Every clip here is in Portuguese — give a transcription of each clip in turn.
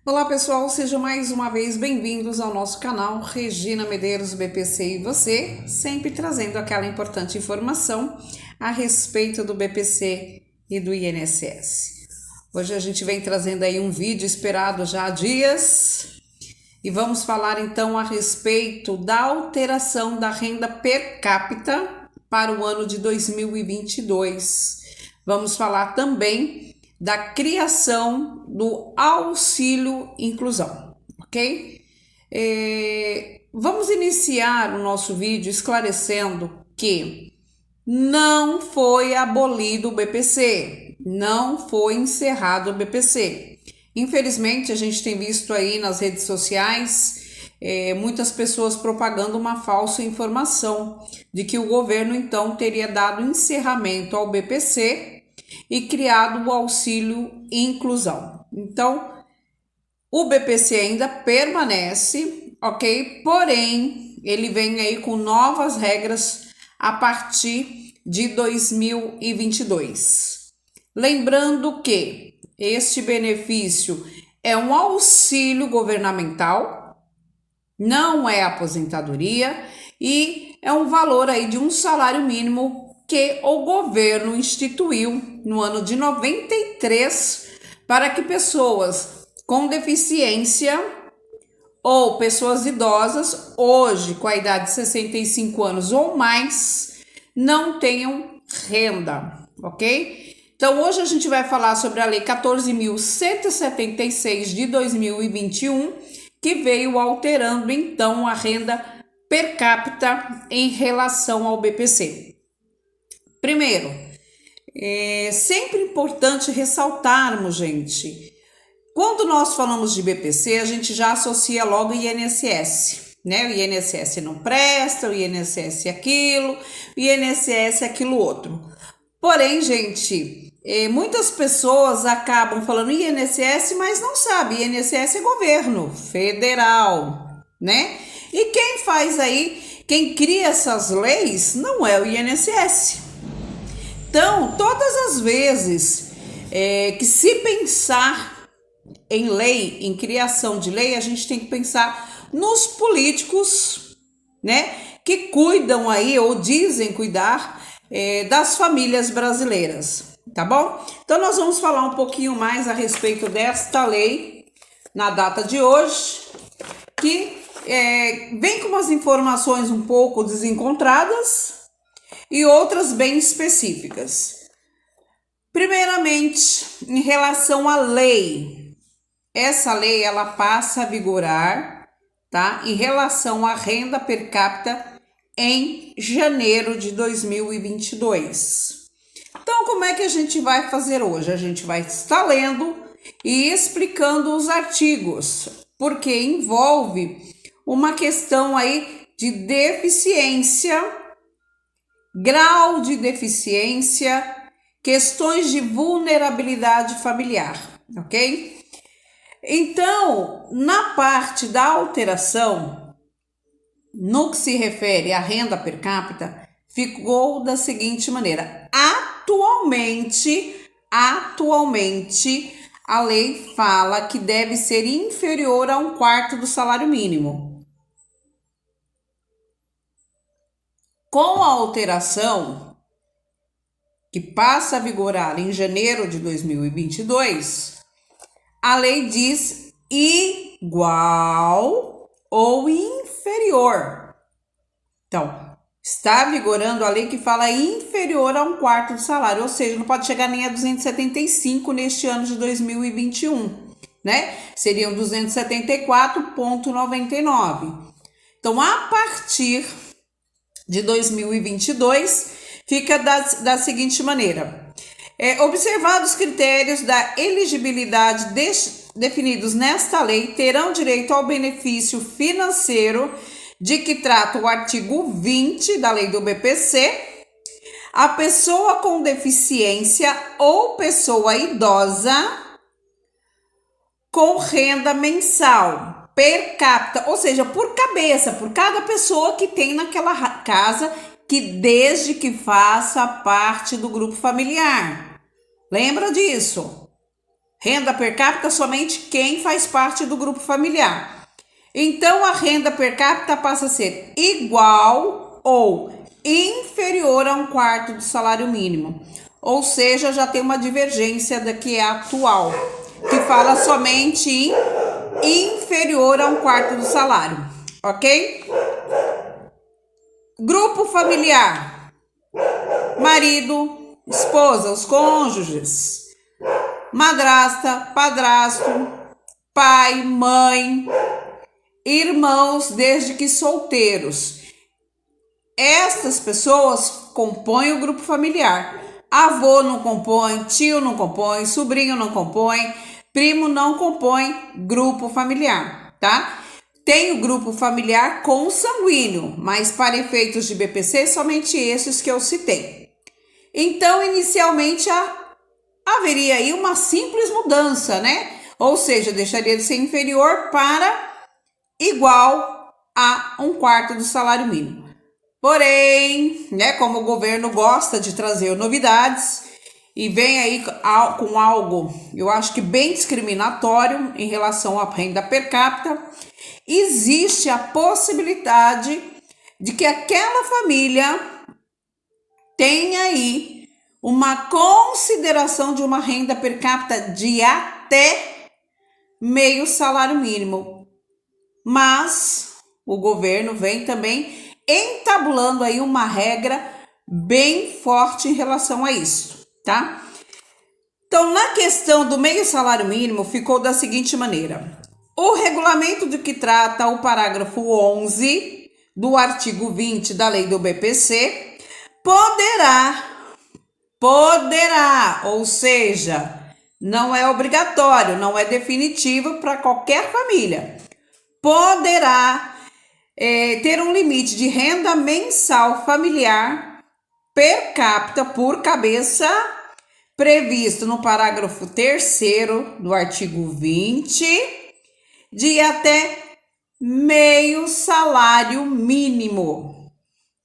Olá pessoal, sejam mais uma vez bem-vindos ao nosso canal Regina Medeiros BPC e você, sempre trazendo aquela importante informação a respeito do BPC e do INSS. Hoje a gente vem trazendo aí um vídeo esperado já há dias e vamos falar então a respeito da alteração da renda per capita para o ano de 2022. Vamos falar também da criação do auxílio inclusão, ok? Vamos iniciar o nosso vídeo esclarecendo que não foi abolido o BPC, não foi encerrado o BPC. Infelizmente, a gente tem visto aí nas redes sociais muitas pessoas propagando uma falsa informação de que o governo então teria dado encerramento ao BPC e criado o auxílio inclusão. Então, o BPC ainda permanece, ok? Porém, ele vem aí com novas regras a partir de 2022. Lembrando que este benefício é um auxílio governamental, não é aposentadoria e é um valor aí de um salário mínimo que o governo instituiu no ano de 93 para que pessoas com deficiência ou pessoas idosas, hoje com a idade de 65 anos ou mais, não tenham renda, ok? Então hoje a gente vai falar sobre a Lei 14.176 de 2021, que veio alterando então a renda per capita em relação ao BPC. Primeiro, é sempre importante ressaltarmos, gente, quando nós falamos de BPC, a gente já associa logo o INSS, né? O INSS não presta, o INSS é aquilo, o INSS é aquilo outro. Porém, gente, muitas pessoas acabam falando INSS, mas não sabem, INSS é governo federal, né? E quem faz aí, quem cria essas leis não é o INSS. Então, todas as vezes que se pensar em lei, em criação de lei, a gente tem que pensar nos políticos, né, que cuidam aí ou dizem cuidar das famílias brasileiras, tá bom? Então, nós vamos falar um pouquinho mais a respeito desta lei na data de hoje, que vem com umas informações um pouco desencontradas e outras bem específicas. Primeiramente, em relação à lei, essa lei ela passa a vigorar, tá? Em relação à renda per capita em janeiro de 2022. Então, como é que a gente vai fazer hoje? A gente vai estar lendo e explicando os artigos, porque envolve uma questão aí de deficiência, grau de deficiência, questões de vulnerabilidade familiar, ok? Então, na parte da alteração, no que se refere à renda per capita, ficou da seguinte maneira: atualmente, a lei fala que deve ser inferior a 1/4 do salário mínimo. Com a alteração, que passa a vigorar em janeiro de 2022, a lei diz igual ou inferior. Então, está vigorando a lei que fala inferior a 1/4 do salário, ou seja, não pode chegar nem a 275 neste ano de 2021, né? Seriam 274,99. Então, a partir de 2022, fica da seguinte maneira: observados os critérios da elegibilidade definidos nesta lei, terão direito ao benefício financeiro de que trata o artigo 20 da lei do BPC, a pessoa com deficiência ou pessoa idosa com renda mensal per capita, ou seja, por cabeça, por cada pessoa que tem naquela casa, que desde que faça parte do grupo familiar. Lembra disso? Renda per capita somente quem faz parte do grupo familiar. Então, a renda per capita passa a ser igual ou inferior a 1/4 do salário mínimo. Ou seja, já tem uma divergência da que é atual, que fala somente em inferior a 1/4 do salário, ok? Grupo familiar: marido, esposa, os cônjuges, madrasta, padrasto, pai, mãe, irmãos, desde que solteiros. Estas pessoas compõem o grupo familiar. Avô não compõe, tio não compõe, sobrinho não compõe, primo não compõe grupo familiar, tá? Tem o grupo familiar consanguíneo, mas para efeitos de BPC, somente esses que eu citei. Então, inicialmente, haveria aí uma simples mudança, né? Ou seja, deixaria de ser inferior para igual a 1/4 do salário mínimo. Porém, né, como o governo gosta de trazer novidades e vem aí com algo, eu acho que bem discriminatório em relação à renda per capita, existe a possibilidade de que aquela família tenha aí uma consideração de uma renda per capita de até meio salário mínimo. Mas o governo vem também entabulando aí uma regra bem forte em relação a isso, tá? Então, na questão do meio salário mínimo, ficou da seguinte maneira: o regulamento do que trata o parágrafo 11 do artigo 20 da lei do BPC poderá, ou seja, não é obrigatório, não é definitivo para qualquer família, poderá ter um limite de renda mensal familiar per capita por cabeça previsto no parágrafo 3º do artigo 20 de até meio salário mínimo.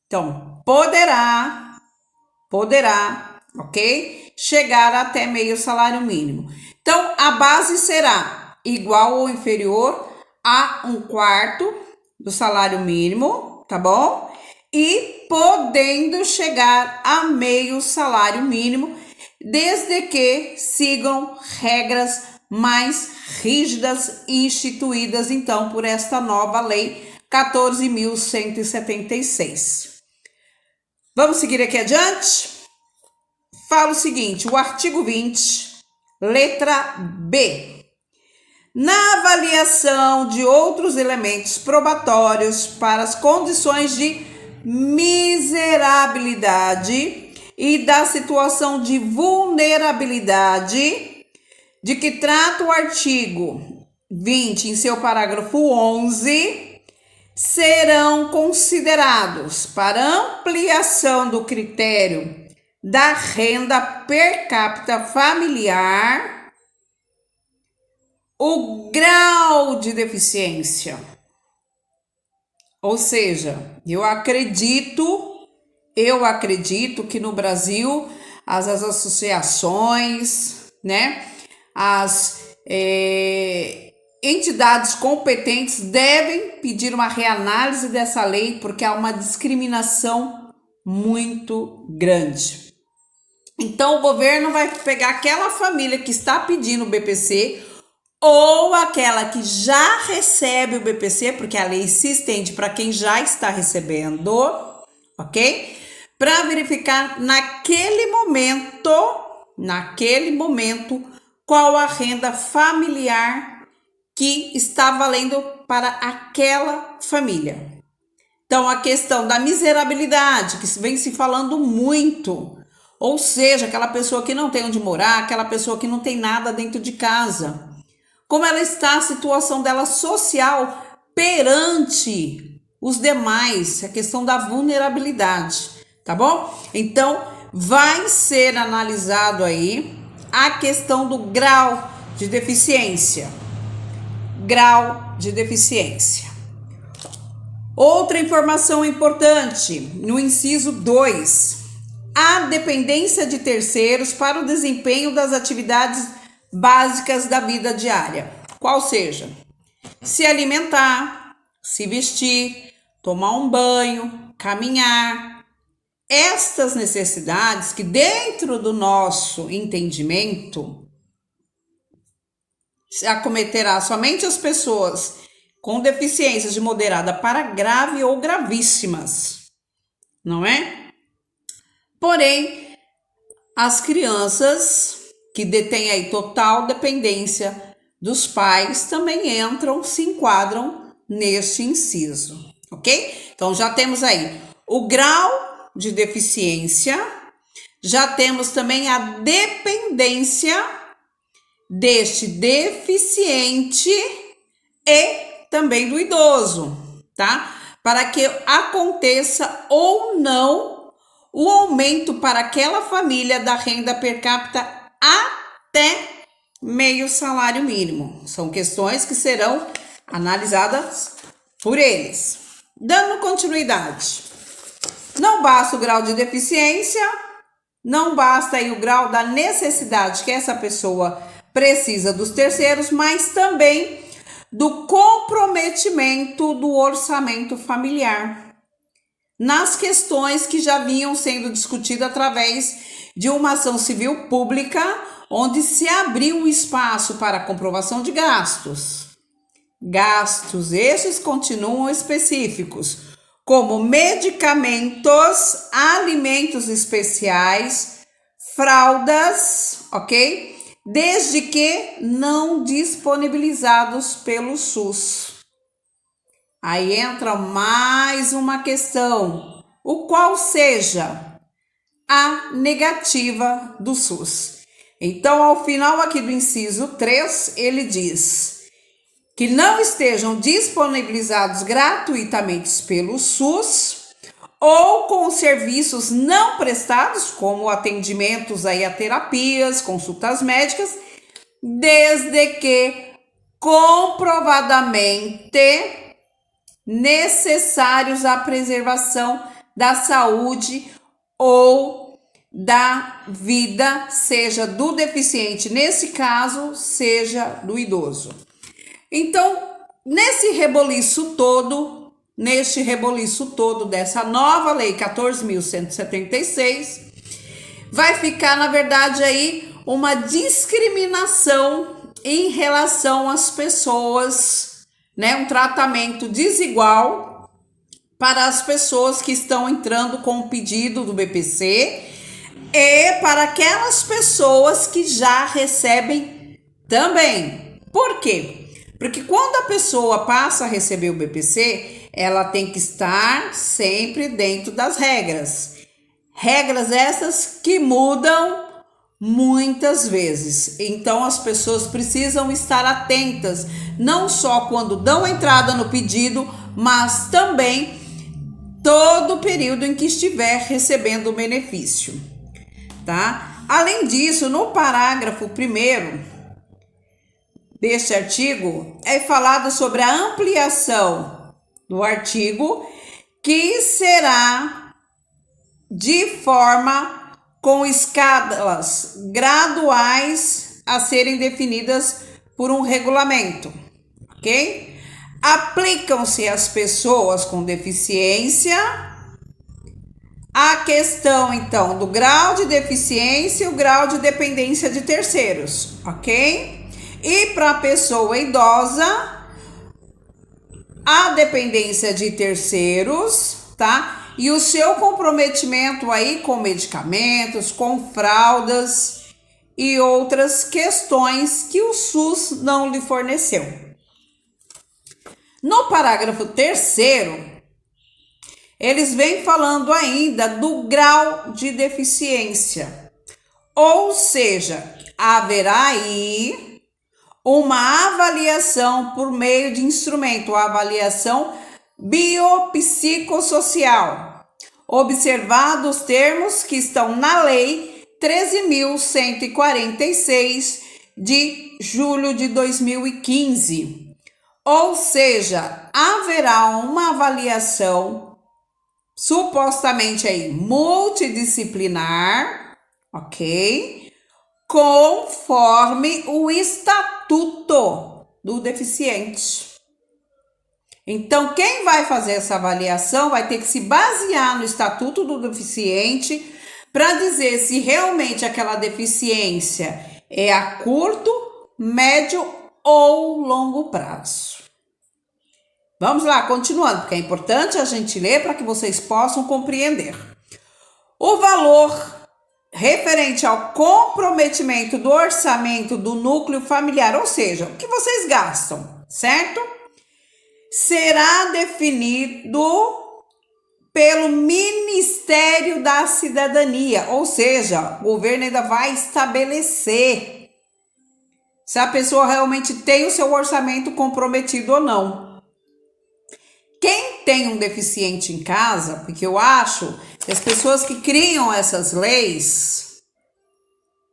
Então, poderá, ok? Chegar até meio salário mínimo. Então, a base será igual ou inferior a 1/4 do salário mínimo, tá bom? E podendo chegar a meio salário mínimo, desde que sigam regras mais rígidas instituídas, então, por esta nova lei 14.176. Vamos seguir aqui adiante? Fala o seguinte, o artigo 20, letra B. Na avaliação de outros elementos probatórios para as condições de miserabilidade e da situação de vulnerabilidade de que trata o artigo 20 em seu parágrafo 11, serão considerados para ampliação do critério da renda per capita familiar o grau de deficiência. Ou seja, eu acredito que no Brasil as associações, né, as entidades competentes devem pedir uma reanálise dessa lei, porque há uma discriminação muito grande. Então, o governo vai pegar aquela família que está pedindo o BPC ou aquela que já recebe o BPC, porque a lei se estende para quem já está recebendo, ok? Para verificar naquele momento, qual a renda familiar que está valendo para aquela família. Então, a questão da miserabilidade, que vem se falando muito, ou seja, aquela pessoa que não tem onde morar, aquela pessoa que não tem nada dentro de casa. Como ela está, a situação dela social perante os demais, a questão da vulnerabilidade, tá bom? Então, vai ser analisado aí a questão do grau de deficiência. Grau de deficiência. Outra informação importante, no inciso 2, a dependência de terceiros para o desempenho das atividades básicas da vida diária, qual seja se alimentar, se vestir, tomar um banho, caminhar. Estas necessidades que dentro do nosso entendimento acometerá somente as pessoas com deficiências de moderada para grave ou gravíssimas, não é? Porém, as crianças que detêm aí total dependência dos pais também se enquadram neste inciso, ok? Então já temos aí o grau de deficiência, já temos também a dependência deste deficiente e também do idoso, tá? Para que aconteça ou não o aumento para aquela família da renda per capita até meio salário mínimo. São questões que serão analisadas por eles. Dando continuidade. Não basta o grau de deficiência, não basta aí o grau da necessidade que essa pessoa precisa dos terceiros, mas também do comprometimento do orçamento familiar nas questões que já vinham sendo discutidas através de uma ação civil pública, onde se abriu o espaço para a comprovação de gastos. Gastos estes continuam específicos, como medicamentos, alimentos especiais, fraldas, ok? Desde que não disponibilizados pelo SUS. Aí entra mais uma questão, o qual seja a negativa do SUS. Então, ao final aqui do inciso 3, ele diz que não estejam disponibilizados gratuitamente pelo SUS ou com serviços não prestados, como atendimentos aí a terapias, consultas médicas, desde que comprovadamente necessários à preservação da saúde ou da vida, seja do deficiente, nesse caso, seja do idoso. Então, neste reboliço todo dessa nova lei 14.176, vai ficar, na verdade, aí uma discriminação em relação às pessoas, né? Um tratamento desigual para as pessoas que estão entrando com o pedido do BPC e para aquelas pessoas que já recebem também. Por quê? Porque quando a pessoa passa a receber o BPC, ela tem que estar sempre dentro das regras. Regras essas que mudam muitas vezes. Então as pessoas precisam estar atentas, não só quando dão entrada no pedido, mas também todo o período em que estiver recebendo o benefício, tá? Além disso, no parágrafo 1º deste artigo, é falado sobre a ampliação do artigo, que será de forma com escalas graduais a serem definidas por um regulamento, ok? Aplicam-se às pessoas com deficiência a questão, então, do grau de deficiência e o grau de dependência de terceiros, ok? E para a pessoa idosa, a dependência de terceiros, tá? E o seu comprometimento aí com medicamentos, com fraldas e outras questões que o SUS não lhe forneceu. No parágrafo 3º, eles vêm falando ainda do grau de deficiência. Ou seja, haverá aí uma avaliação por meio de instrumento, a avaliação biopsicossocial, observados os termos que estão na Lei 13.146 de julho de 2015. Ou seja, haverá uma avaliação supostamente aí multidisciplinar, ok? conforme o estatuto do deficiente. Então, quem vai fazer essa avaliação vai ter que se basear no estatuto do deficiente para dizer se realmente aquela deficiência é a curto, médio ou longo prazo. Vamos lá, continuando, porque é importante a gente ler para que vocês possam compreender. O valor referente ao comprometimento do orçamento do núcleo familiar, ou seja, o que vocês gastam, certo? Será definido pelo Ministério da Cidadania, ou seja, o governo ainda vai estabelecer se a pessoa realmente tem o seu orçamento comprometido ou não. Quem tem um deficiente em casa, porque eu acho que as pessoas que criam essas leis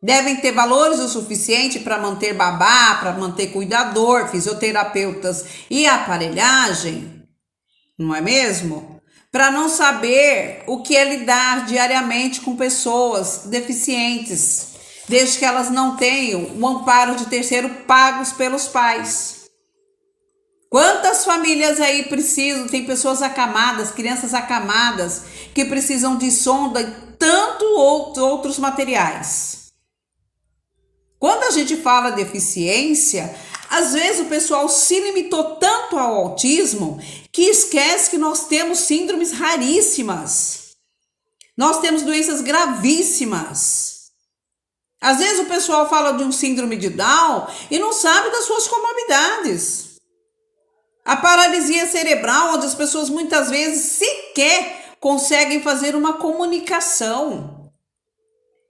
devem ter valores o suficiente para manter babá, para manter cuidador, fisioterapeutas e aparelhagem, não é mesmo? Para não saber o que é lidar diariamente com pessoas deficientes, desde que elas não tenham o amparo de terceiro pagos pelos pais. Quantas famílias aí precisam, tem pessoas acamadas, crianças acamadas, que precisam de sonda e tanto outros materiais. Quando a gente fala deficiência, às vezes o pessoal se limitou tanto ao autismo que esquece que nós temos síndromes raríssimas. Nós temos doenças gravíssimas. Às vezes o pessoal fala de um síndrome de Down e não sabe das suas comorbidades. A paralisia cerebral, onde as pessoas muitas vezes sequer conseguem fazer uma comunicação.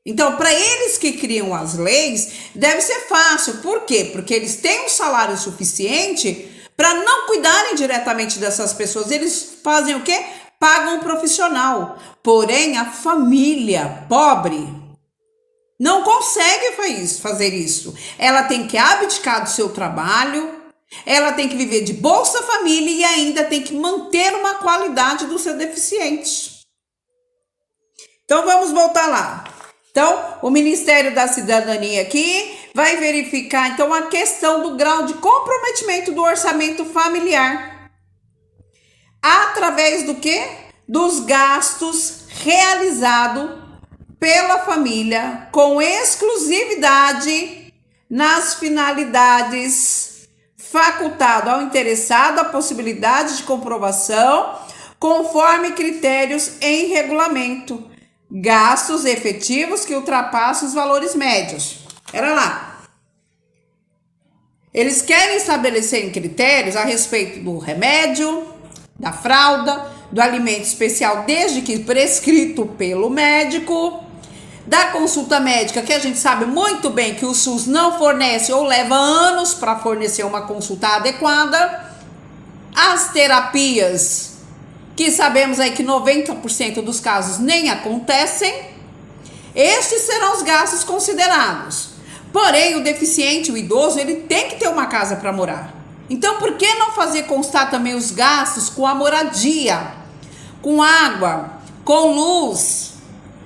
Então, para eles que criam as leis, deve ser fácil. Por quê? Porque eles têm um salário suficiente para não cuidarem diretamente dessas pessoas. Eles fazem o quê? Pagam um profissional. Porém, a família pobre não consegue fazer isso. Ela tem que abdicar do seu trabalho, ela tem que viver de Bolsa Família e ainda tem que manter uma qualidade do seu deficiente. Então, vamos voltar lá. Então, o Ministério da Cidadania aqui vai verificar, então, a questão do grau de comprometimento do orçamento familiar. Através do quê? Dos gastos realizados pela família com exclusividade nas finalidades facultado ao interessado a possibilidade de comprovação conforme critérios em regulamento, gastos efetivos que ultrapassam os valores médios. Era lá. Eles querem estabelecer critérios a respeito do remédio, da fralda, do alimento especial, desde que prescrito pelo médico, da consulta médica, que a gente sabe muito bem que o SUS não fornece ou leva anos para fornecer uma consulta adequada, as terapias, que sabemos aí que 90% dos casos nem acontecem, estes serão os gastos considerados. Porém, o deficiente, o idoso, ele tem que ter uma casa para morar. Então, por que não fazer constar também os gastos com a moradia, com água, com luz,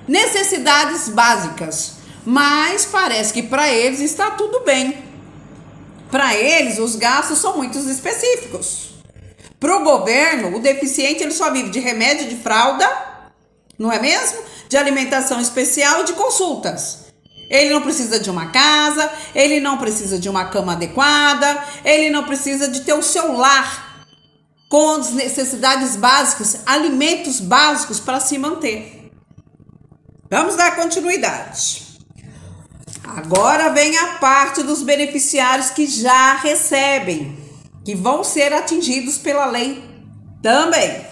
necessidades básicas? Mas parece que para eles está tudo bem. Para eles, os gastos são muito específicos. Para o governo, o deficiente ele só vive de remédio, de fralda, não é mesmo? De alimentação especial e de consultas. Ele não precisa de uma casa, ele não precisa de uma cama adequada, ele não precisa de ter o seu lar com as necessidades básicas, alimentos básicos para se manter. Vamos dar continuidade. Agora vem a parte dos beneficiários que já recebem, que vão ser atingidos pela lei também.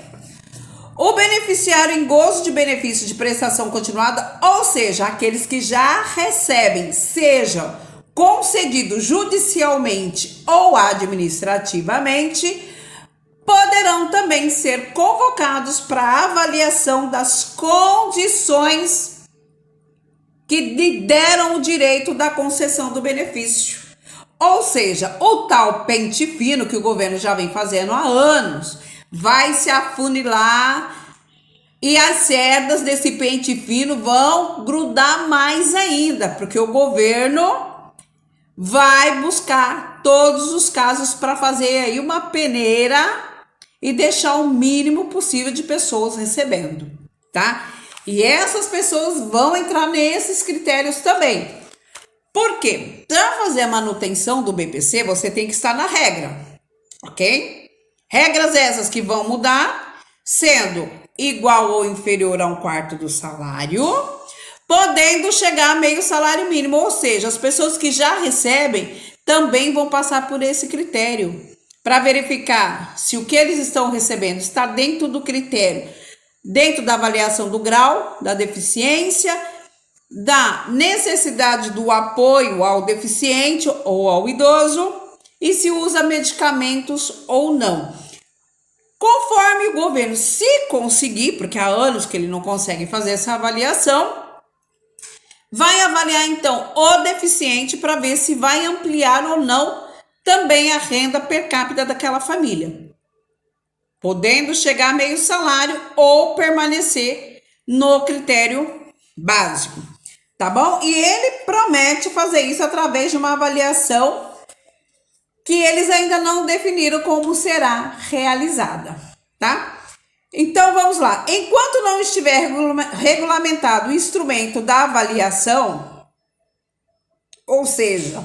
O beneficiário em gozo de benefício de prestação continuada, ou seja, aqueles que já recebem, sejam concedidos judicialmente ou administrativamente, poderão também ser convocados para avaliação das condições que lhe deram o direito da concessão do benefício. Ou seja, o tal pente fino que o governo já vem fazendo há anos vai se afunilar E as cerdas desse pente fino vão grudar mais ainda, porque o governo vai buscar todos os casos para fazer aí uma peneira e deixar o mínimo possível de pessoas recebendo, tá? E essas pessoas vão entrar nesses critérios também. Por quê? Para fazer a manutenção do BPC, você tem que estar na regra, ok? Regras essas que vão mudar, sendo igual ou inferior a 1/4 do salário, podendo chegar a meio salário mínimo, ou seja, as pessoas que já recebem também vão passar por esse critério, para verificar se o que eles estão recebendo está dentro do critério, dentro da avaliação do grau, da deficiência, da necessidade do apoio ao deficiente ou ao idoso e se usa medicamentos ou não. Conforme o governo, se conseguir, porque há anos que ele não consegue fazer essa avaliação, vai avaliar então o deficiente para ver se vai ampliar ou não também a renda per capita daquela família, podendo chegar a meio salário ou permanecer no critério básico, tá bom? E ele promete fazer isso através de uma avaliação que eles ainda não definiram como será realizada, tá? Então vamos lá. Enquanto não estiver regulamentado o instrumento da avaliação, ou seja,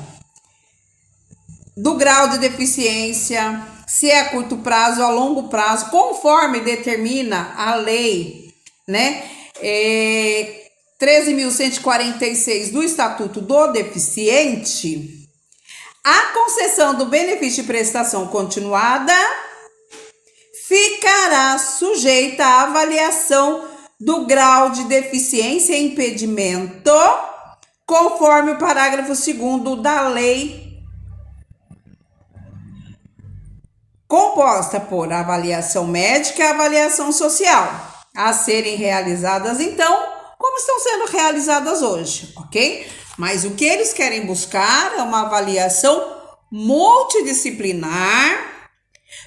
do grau de deficiência, se é a curto prazo ou a longo prazo, conforme determina a lei, né? 13.146 do Estatuto do Deficiente, a concessão do benefício de prestação continuada ficará sujeita à avaliação do grau de deficiência e impedimento, conforme o parágrafo 2º da lei, composta por avaliação médica e avaliação social, a serem realizadas então, como estão sendo realizadas hoje, ok? Mas o que eles querem buscar é uma avaliação multidisciplinar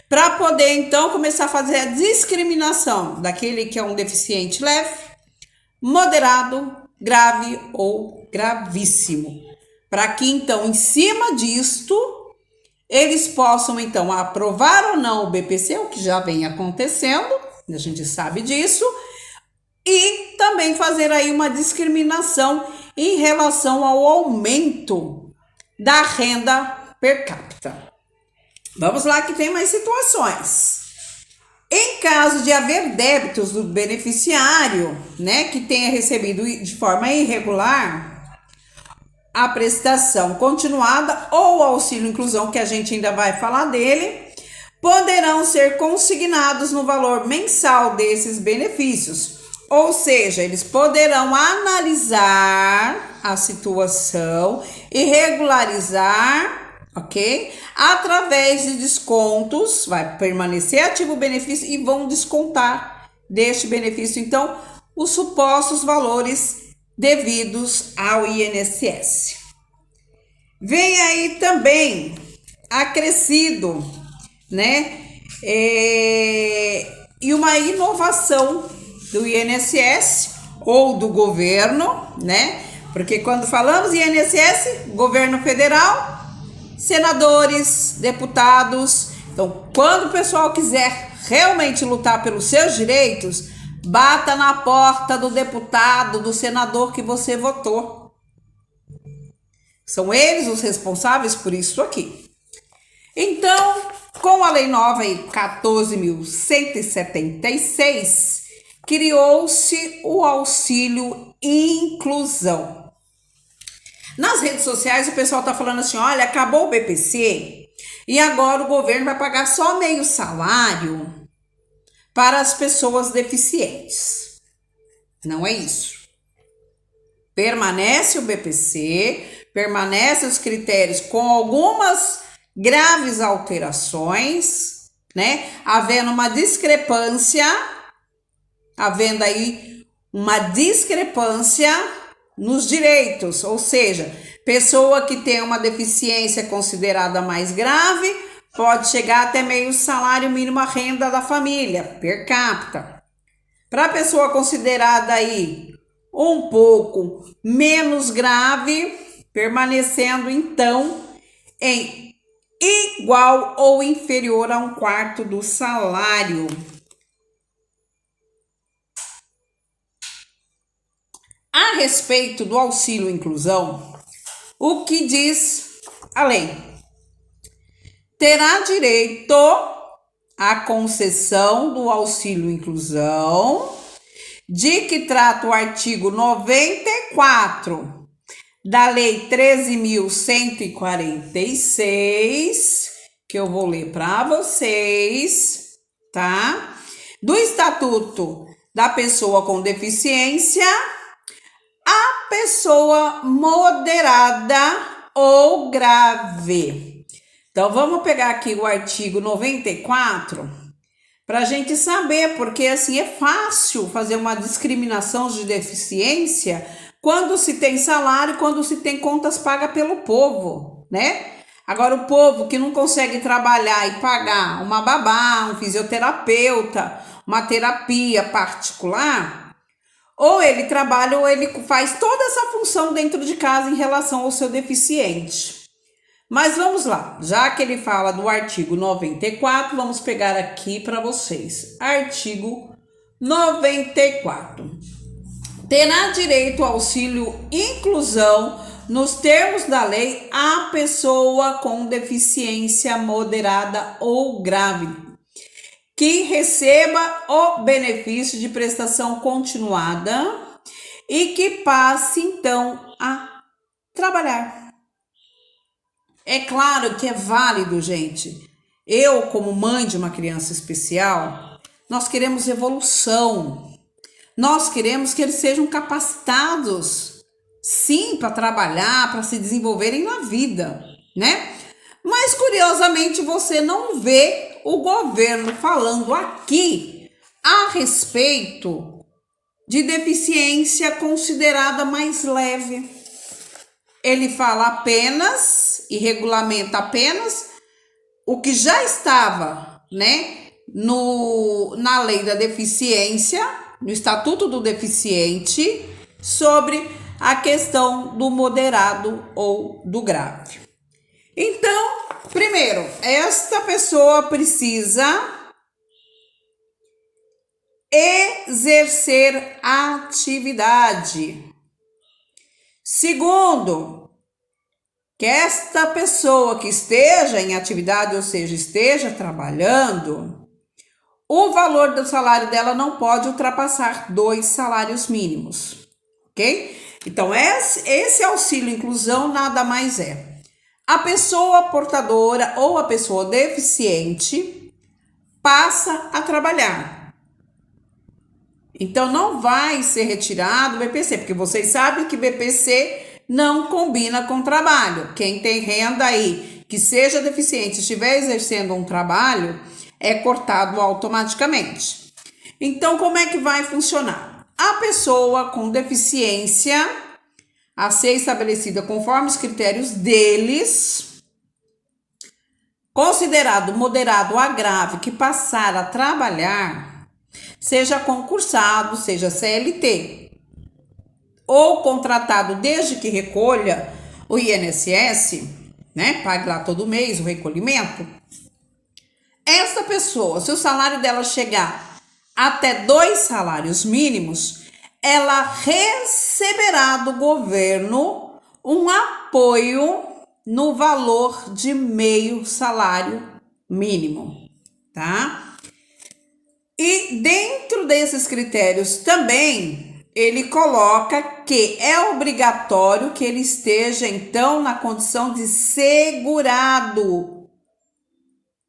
para poder então começar a fazer a discriminação daquele que é um deficiente leve, moderado, grave ou gravíssimo, para que então em cima disto eles possam então aprovar ou não o BPC, o que já vem acontecendo, a gente sabe disso, e também fazer aí uma discriminação em relação ao aumento da renda per capita. Vamos lá que tem mais situações. Em caso de haver débitos do beneficiário, né, que tenha recebido de forma irregular a prestação continuada ou auxílio inclusão, que a gente ainda vai falar dele, poderão ser consignados no valor mensal desses benefícios. Ou seja, eles poderão analisar a situação e regularizar, ok? Através de descontos, vai permanecer ativo o benefício e vão descontar deste benefício, então, os supostos valores devidos ao INSS. Vem aí também acrescido, né? E uma inovação do INSS ou do governo, né? Porque quando falamos INSS, governo federal, senadores, deputados. Então, quando o pessoal quiser realmente lutar pelos seus direitos, bata na porta do deputado, do senador que você votou. São eles os responsáveis por isso aqui. Então, com a lei nova aí, 14.176, criou-se o auxílio inclusão. Nas redes sociais o pessoal tá falando assim, olha, acabou o BPC e agora o governo vai pagar só meio salário para as pessoas deficientes. Não é isso. Permanece o BPC, permanece os critérios com algumas graves alterações, né? Havendo aí uma discrepância nos direitos, ou seja, pessoa que tem uma deficiência considerada mais grave pode chegar até meio salário mínimo a renda da família, per capita. Para a pessoa considerada aí um pouco menos grave, permanecendo então em igual ou inferior a 1/4 do salário. A respeito do auxílio inclusão, o que diz a lei? Terá direito à concessão do auxílio inclusão, de que trata o artigo 94 da Lei 13.146, que eu vou ler para vocês, tá? Do Estatuto da Pessoa com Deficiência, a pessoa moderada ou grave. Então, vamos pegar aqui o artigo 94 para a gente saber, porque assim é fácil fazer uma discriminação de deficiência quando se tem salário, quando se tem contas pagas pelo povo, né? Agora, o povo que não consegue trabalhar e pagar uma babá, um fisioterapeuta, uma terapia particular, ou ele trabalha ou ele faz toda essa função dentro de casa em relação ao seu deficiente. Mas vamos lá, já que ele fala do artigo 94, vamos pegar aqui para vocês. Artigo 94. Terá direito ao auxílio inclusão nos termos da lei a pessoa com deficiência moderada ou grave, que receba o benefício de prestação continuada e que passe então a trabalhar. É claro que é válido, gente. Eu, como mãe de uma criança especial, nós queremos evolução. Nós queremos que eles sejam capacitados, sim, para trabalhar, para se desenvolverem na vida, né? Mas, curiosamente, você não vê o governo falando aqui a respeito de deficiência considerada mais leve. Ele fala apenas e regulamenta apenas o que já estava, né, na lei da deficiência, no Estatuto do Deficiente, sobre a questão do moderado ou do grave. Então, primeiro, esta pessoa precisa exercer atividade. Segundo, que esta pessoa que esteja em atividade, ou seja, esteja trabalhando, o valor do salário dela não pode ultrapassar 2 salários mínimos, ok? Então, esse auxílio inclusão nada mais é a pessoa portadora ou a pessoa deficiente passa a trabalhar. Então, não vai ser retirado o BPC, porque vocês sabem que BPC não combina com trabalho. Quem tem renda aí, que seja deficiente, estiver exercendo um trabalho, é cortado automaticamente. Então, como é que vai funcionar? A pessoa com deficiência, a ser estabelecida conforme os critérios deles, considerado moderado a grave, que passar a trabalhar, seja concursado, seja CLT, ou contratado desde que recolha o INSS, né? Pague lá todo mês o recolhimento. Essa pessoa, se o salário dela chegar até 2 salários mínimos, ela receberá do governo um apoio no valor de meio salário mínimo, tá? E dentro desses critérios também, ele coloca que é obrigatório que ele esteja, então, na condição de segurado.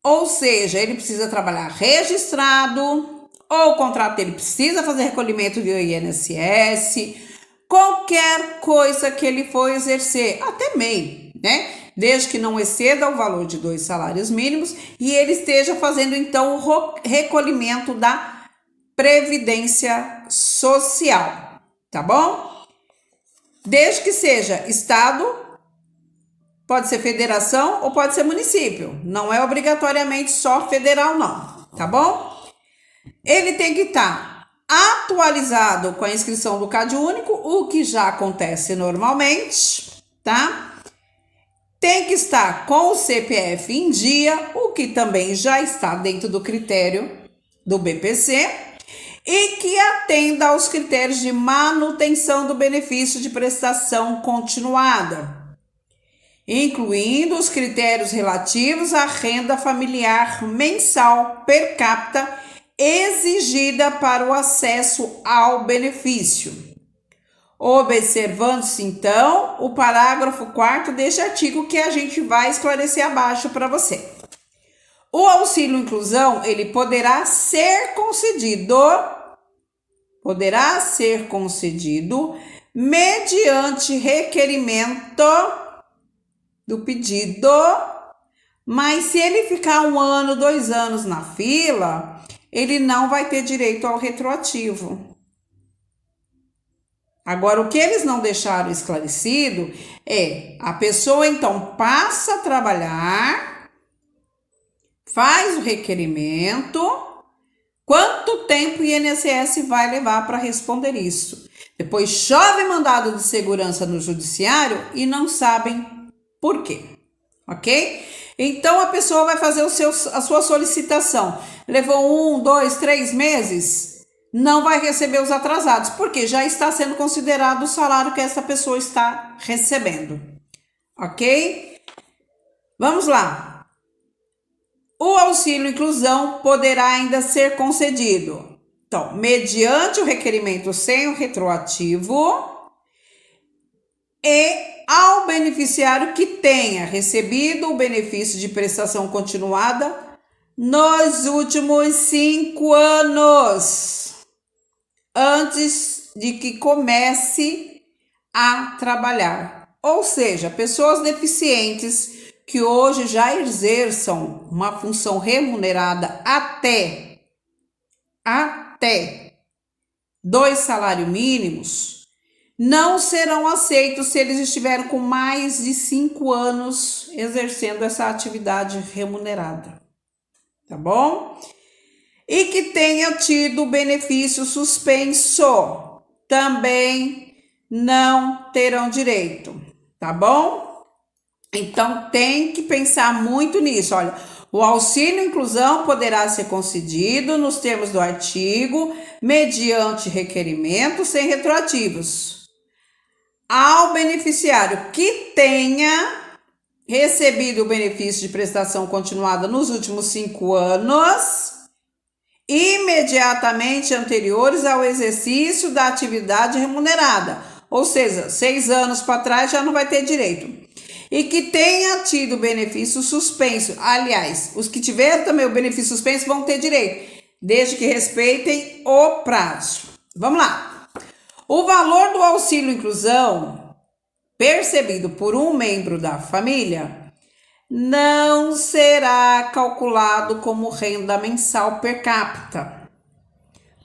Ou seja, ele precisa trabalhar registrado, ou o contrato dele precisa fazer recolhimento do INSS, qualquer coisa que ele for exercer, até MEI, né? Desde que não exceda o valor de 2 salários mínimos e ele esteja fazendo, então, o recolhimento da Previdência Social, tá bom? Desde que seja Estado, pode ser federação ou pode ser município, não é obrigatoriamente só federal não, tá bom? Ele tem que estar atualizado com a inscrição do CAD único, o que já acontece normalmente, tá? Tem que estar com o CPF em dia, o que também já está dentro do critério do BPC, e que atenda aos critérios de manutenção do benefício de prestação continuada, incluindo os critérios relativos à renda familiar mensal per capita exigida para o acesso ao benefício. Observando-se, então, o parágrafo 4º deste artigo que a gente vai esclarecer abaixo para você. O auxílio inclusão, ele poderá ser concedido mediante requerimento do pedido, mas se ele ficar 1 ano, 2 anos na fila, ele não vai ter direito ao retroativo. Agora, o que eles não deixaram esclarecido é a pessoa, então, passa a trabalhar, faz o requerimento, quanto tempo o INSS vai levar para responder isso? Depois chove mandado de segurança no judiciário e não sabem por quê, ok? Então, a pessoa vai fazer a sua solicitação. Levou 1, 2, 3 meses, não vai receber os atrasados, porque já está sendo considerado o salário que essa pessoa está recebendo, ok? Vamos lá. O auxílio inclusão poderá ainda ser concedido, então, mediante o requerimento sem o retroativo e ao beneficiário que tenha recebido o benefício de prestação continuada nos últimos 5 anos, antes de que comece a trabalhar. Ou seja, pessoas deficientes que hoje já exerçam uma função remunerada até 2 salários mínimos, não serão aceitos se eles estiverem com mais de 5 anos exercendo essa atividade remunerada, tá bom? E que tenha tido benefício suspenso, também não terão direito, tá bom? Então tem que pensar muito nisso. Olha, o auxílio inclusão poderá ser concedido nos termos do artigo, mediante requerimento sem retroativos, ao beneficiário que tenha recebido o benefício de prestação continuada nos últimos 5 anos, imediatamente anteriores ao exercício da atividade remunerada, ou seja, 6 anos para trás já não vai ter direito, e que tenha tido benefício suspenso. Aliás, os que tiveram também o benefício suspenso vão ter direito, desde que respeitem o prazo. Vamos lá. O valor do auxílio inclusão percebido por um membro da família não será calculado como renda mensal per capita,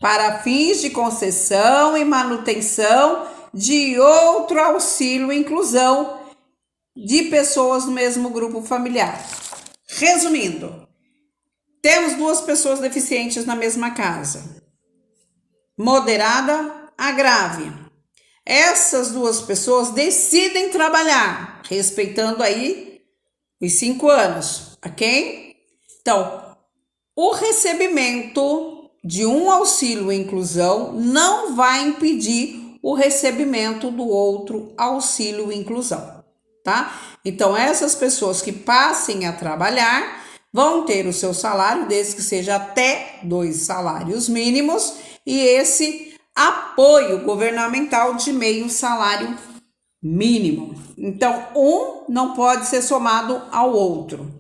para fins de concessão e manutenção de outro auxílio inclusão de pessoas do mesmo grupo familiar. Resumindo, temos 2 pessoas deficientes na mesma casa, moderada a grave. Essas 2 pessoas decidem trabalhar, respeitando aí os 5 anos, ok? Então, o recebimento de um auxílio inclusão não vai impedir o recebimento do outro auxílio inclusão, tá? Então, essas pessoas que passem a trabalhar vão ter o seu salário, desde que seja até 2 salários mínimos, e esse apoio governamental de meio salário mínimo. Então, um não pode ser somado ao outro.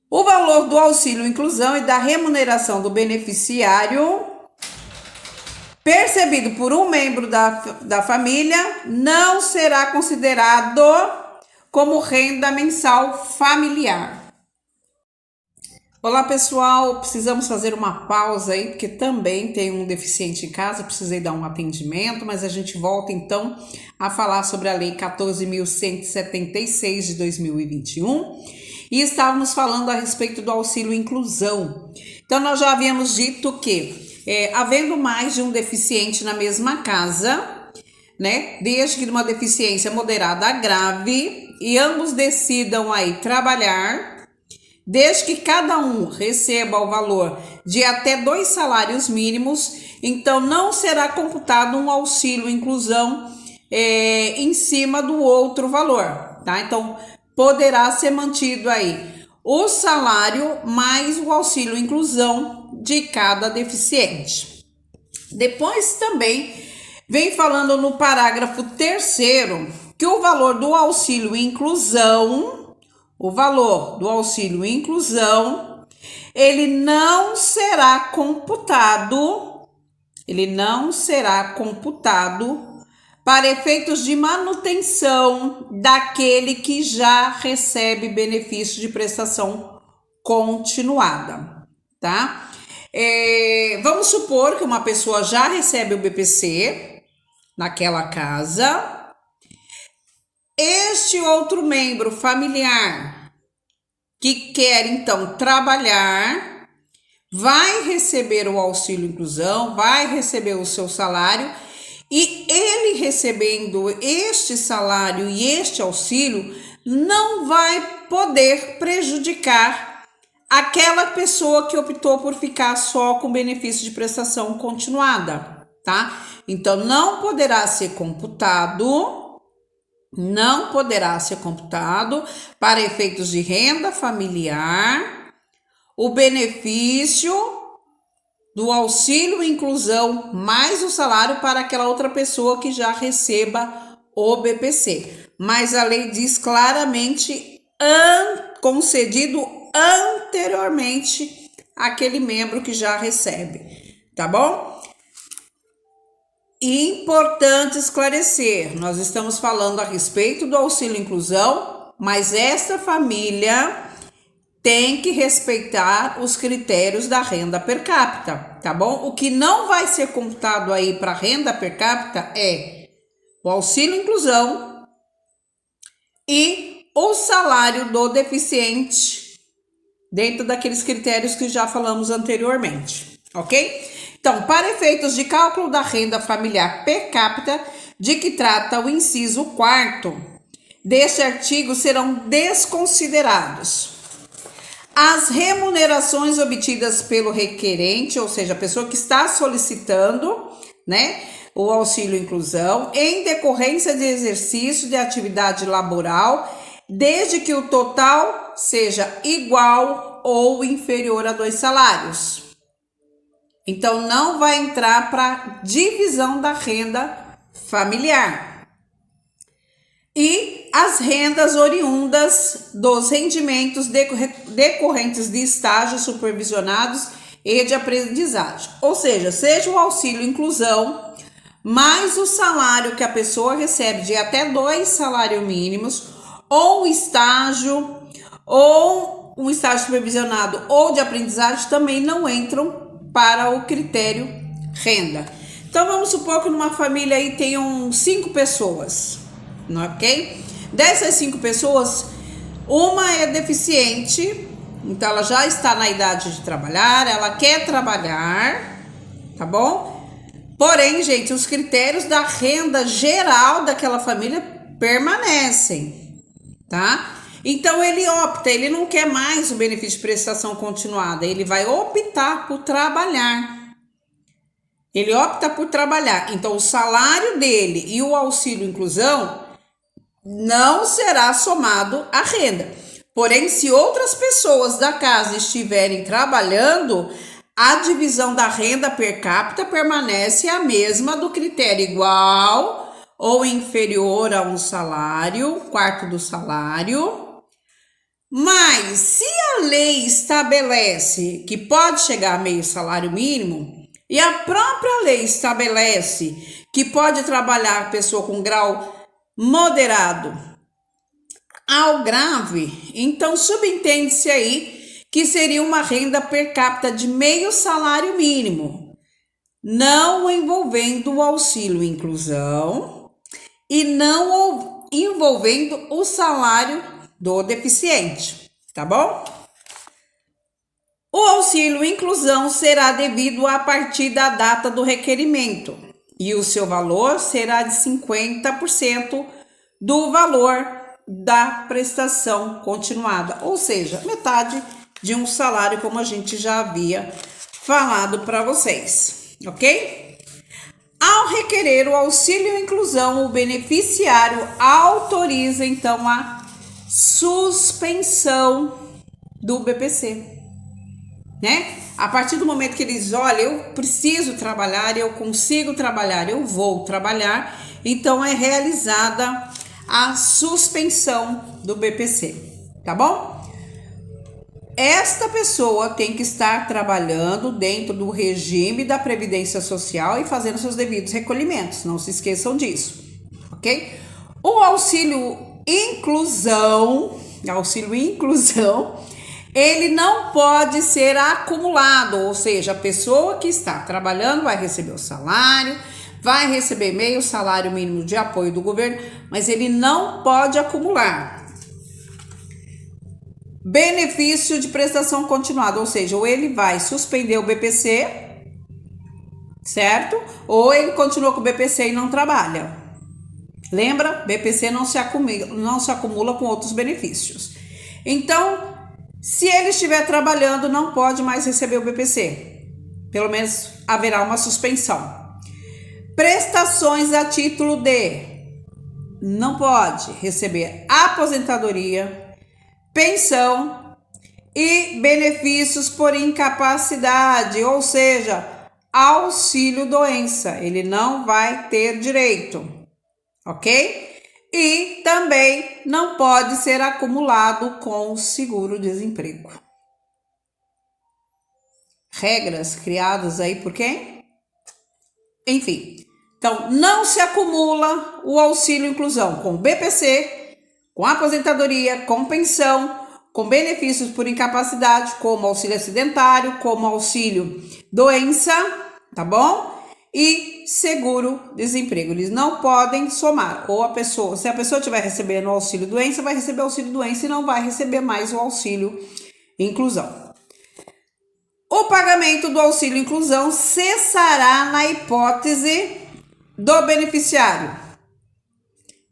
O valor do auxílio inclusão e da remuneração do beneficiário percebido por um membro da família não será considerado como renda mensal familiar. Olá pessoal, precisamos fazer uma pausa aí, porque também tem um deficiente em casa, precisei dar um atendimento, mas a gente volta então a falar sobre a Lei 14.176 de 2021 e estávamos falando a respeito do auxílio inclusão. Então nós já havíamos dito que havendo mais de um deficiente na mesma casa, né? Desde que de uma deficiência moderada a grave e ambos decidam aí trabalhar, desde que cada um receba o valor de até 2 salários mínimos, então não será computado um auxílio inclusão em cima do outro valor, tá? Então poderá ser mantido aí o salário mais o auxílio inclusão de cada deficiente. Depois também vem falando no parágrafo 3º que o valor do auxílio inclusão, ele não será computado para efeitos de manutenção daquele que já recebe benefício de prestação continuada, tá? Vamos supor que uma pessoa já recebe o BPC naquela casa. Este outro membro familiar que quer então trabalhar vai receber o auxílio inclusão, vai receber o seu salário, e ele recebendo este salário e este auxílio não vai poder prejudicar aquela pessoa que optou por ficar só com benefício de prestação continuada, tá? Então não poderá ser computado para efeitos de renda familiar o benefício do auxílio inclusão mais o salário para aquela outra pessoa que já receba o BPC. Mas a lei diz claramente concedido anteriormente àquele membro que já recebe, tá bom? Importante esclarecer, nós estamos falando a respeito do auxílio inclusão, mas esta família tem que respeitar os critérios da renda per capita, tá bom? O que não vai ser computado aí para renda per capita é o auxílio inclusão e o salário do deficiente, dentro daqueles critérios que já falamos anteriormente, ok? Então, para efeitos de cálculo da renda familiar per capita, de que trata o inciso 4º deste artigo, serão desconsiderados as remunerações obtidas pelo requerente, ou seja, a pessoa que está solicitando, né, o auxílio inclusão, em decorrência de exercício de atividade laboral, desde que o total seja igual ou inferior a 2 salários. Então, não vai entrar para divisão da renda familiar. E as rendas oriundas dos rendimentos decorrentes de estágios supervisionados e de aprendizagem. Ou seja o auxílio inclusão, mais o salário que a pessoa recebe de até 2 salários mínimos, ou um estágio supervisionado ou de aprendizagem também não entram para o critério renda. Então, vamos supor que numa família aí tenham 5 pessoas, ok? Dessas 5 pessoas, uma é deficiente, então ela já está na idade de trabalhar, ela quer trabalhar, tá bom? Porém, gente, os critérios da renda geral daquela família permanecem, tá? Então ele não quer mais o benefício de prestação continuada, ele vai optar por trabalhar. Então o salário dele e o auxílio inclusão não será somado à renda. Porém, se outras pessoas da casa estiverem trabalhando, a divisão da renda per capita permanece a mesma do critério igual ou inferior a 1 salário, quarto do salário. Mas se a lei estabelece que pode chegar a meio salário mínimo, e a própria lei estabelece que pode trabalhar a pessoa com grau moderado ao grave, então subentende-se aí que seria uma renda per capita de meio salário mínimo, não envolvendo o auxílio inclusão e não envolvendo o salário do deficiente, tá bom? O auxílio inclusão será devido a partir da data do requerimento e o seu valor será de 50% do valor da prestação continuada, ou seja, metade de um salário, como a gente já havia falado para vocês, ok? Ao requerer o auxílio inclusão, o beneficiário autoriza então a suspensão do BPC, né? A partir do momento que ele diz, olha, eu preciso trabalhar, eu consigo trabalhar, eu vou trabalhar, então é realizada a suspensão do BPC, tá bom? Esta pessoa tem que estar trabalhando dentro do regime da Previdência Social e fazendo seus devidos recolhimentos, não se esqueçam disso, ok? O auxílio inclusão, ele não pode ser acumulado, ou seja, a pessoa que está trabalhando vai receber o salário, vai receber meio salário mínimo de apoio do governo, mas ele não pode acumular benefício de prestação continuada, ou seja, ou ele vai suspender o BPC, certo? Ou ele continua com o BPC e não trabalha. Lembra? BPC não se acumula com outros benefícios. Então, se ele estiver trabalhando, não pode mais receber o BPC. Pelo menos haverá uma suspensão. Prestações a título de não pode receber aposentadoria, pensão e benefícios por incapacidade, ou seja, auxílio doença. Ele não vai ter direito, ok? E também não pode ser acumulado com seguro-desemprego. Regras criadas aí por quem? Enfim, então não se acumula o auxílio inclusão com BPC, com aposentadoria, com pensão, com benefícios por incapacidade, como auxílio acidentário, como auxílio doença, tá bom? E seguro-desemprego. Eles não podem somar. Ou a pessoa, se a pessoa estiver recebendo o auxílio doença, vai receber o auxílio doença e não vai receber mais o auxílio inclusão. O pagamento do auxílio inclusão cessará na hipótese do beneficiário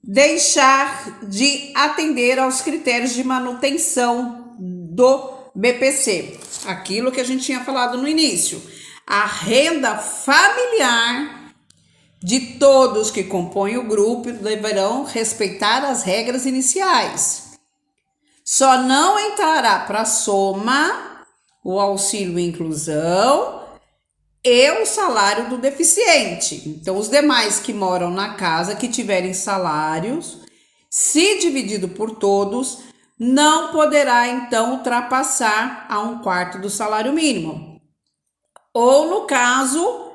deixar de atender aos critérios de manutenção do BPC. Aquilo que a gente tinha falado no início. A renda familiar de todos que compõem o grupo deverão respeitar as regras iniciais. Só não entrará para a soma o auxílio inclusão e o salário do deficiente. Então, os demais que moram na casa, que tiverem salários, se dividido por todos, não poderá, então, ultrapassar a 1/4 do salário mínimo. Ou, no caso,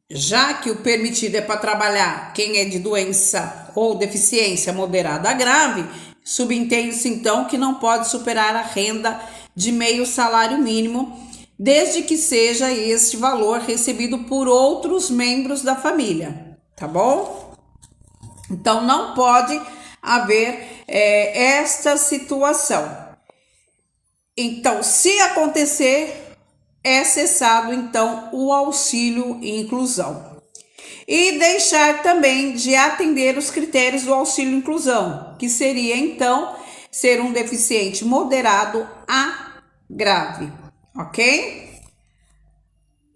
já que o permitido é para trabalhar quem é de doença ou deficiência moderada a grave, subentende-se, então, que não pode superar a renda de meio salário mínimo, desde que seja este valor recebido por outros membros da família, tá bom? Então, não pode haver esta situação. Então, se acontecer, é cessado, então, o auxílio inclusão. E deixar também de atender os critérios do auxílio inclusão, que seria, então, ser um deficiente moderado a grave, ok?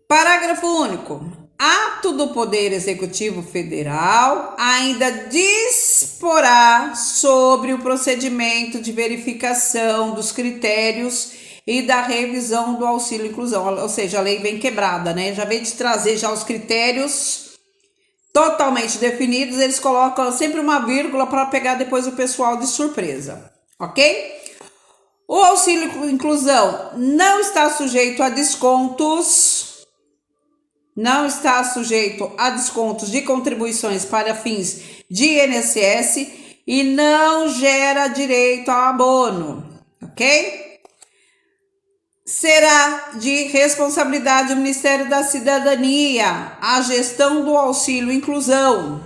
Parágrafo único. Ato do Poder Executivo Federal ainda disporá sobre o procedimento de verificação dos critérios e da revisão do auxílio inclusão, ou seja, a lei vem quebrada, né? Já vem de trazer já os critérios totalmente definidos, eles colocam sempre uma vírgula para pegar depois o pessoal de surpresa, ok? O auxílio inclusão não está sujeito a descontos, de contribuições para fins de INSS e não gera direito ao abono, ok? Será de responsabilidade do Ministério da Cidadania a gestão do auxílio inclusão.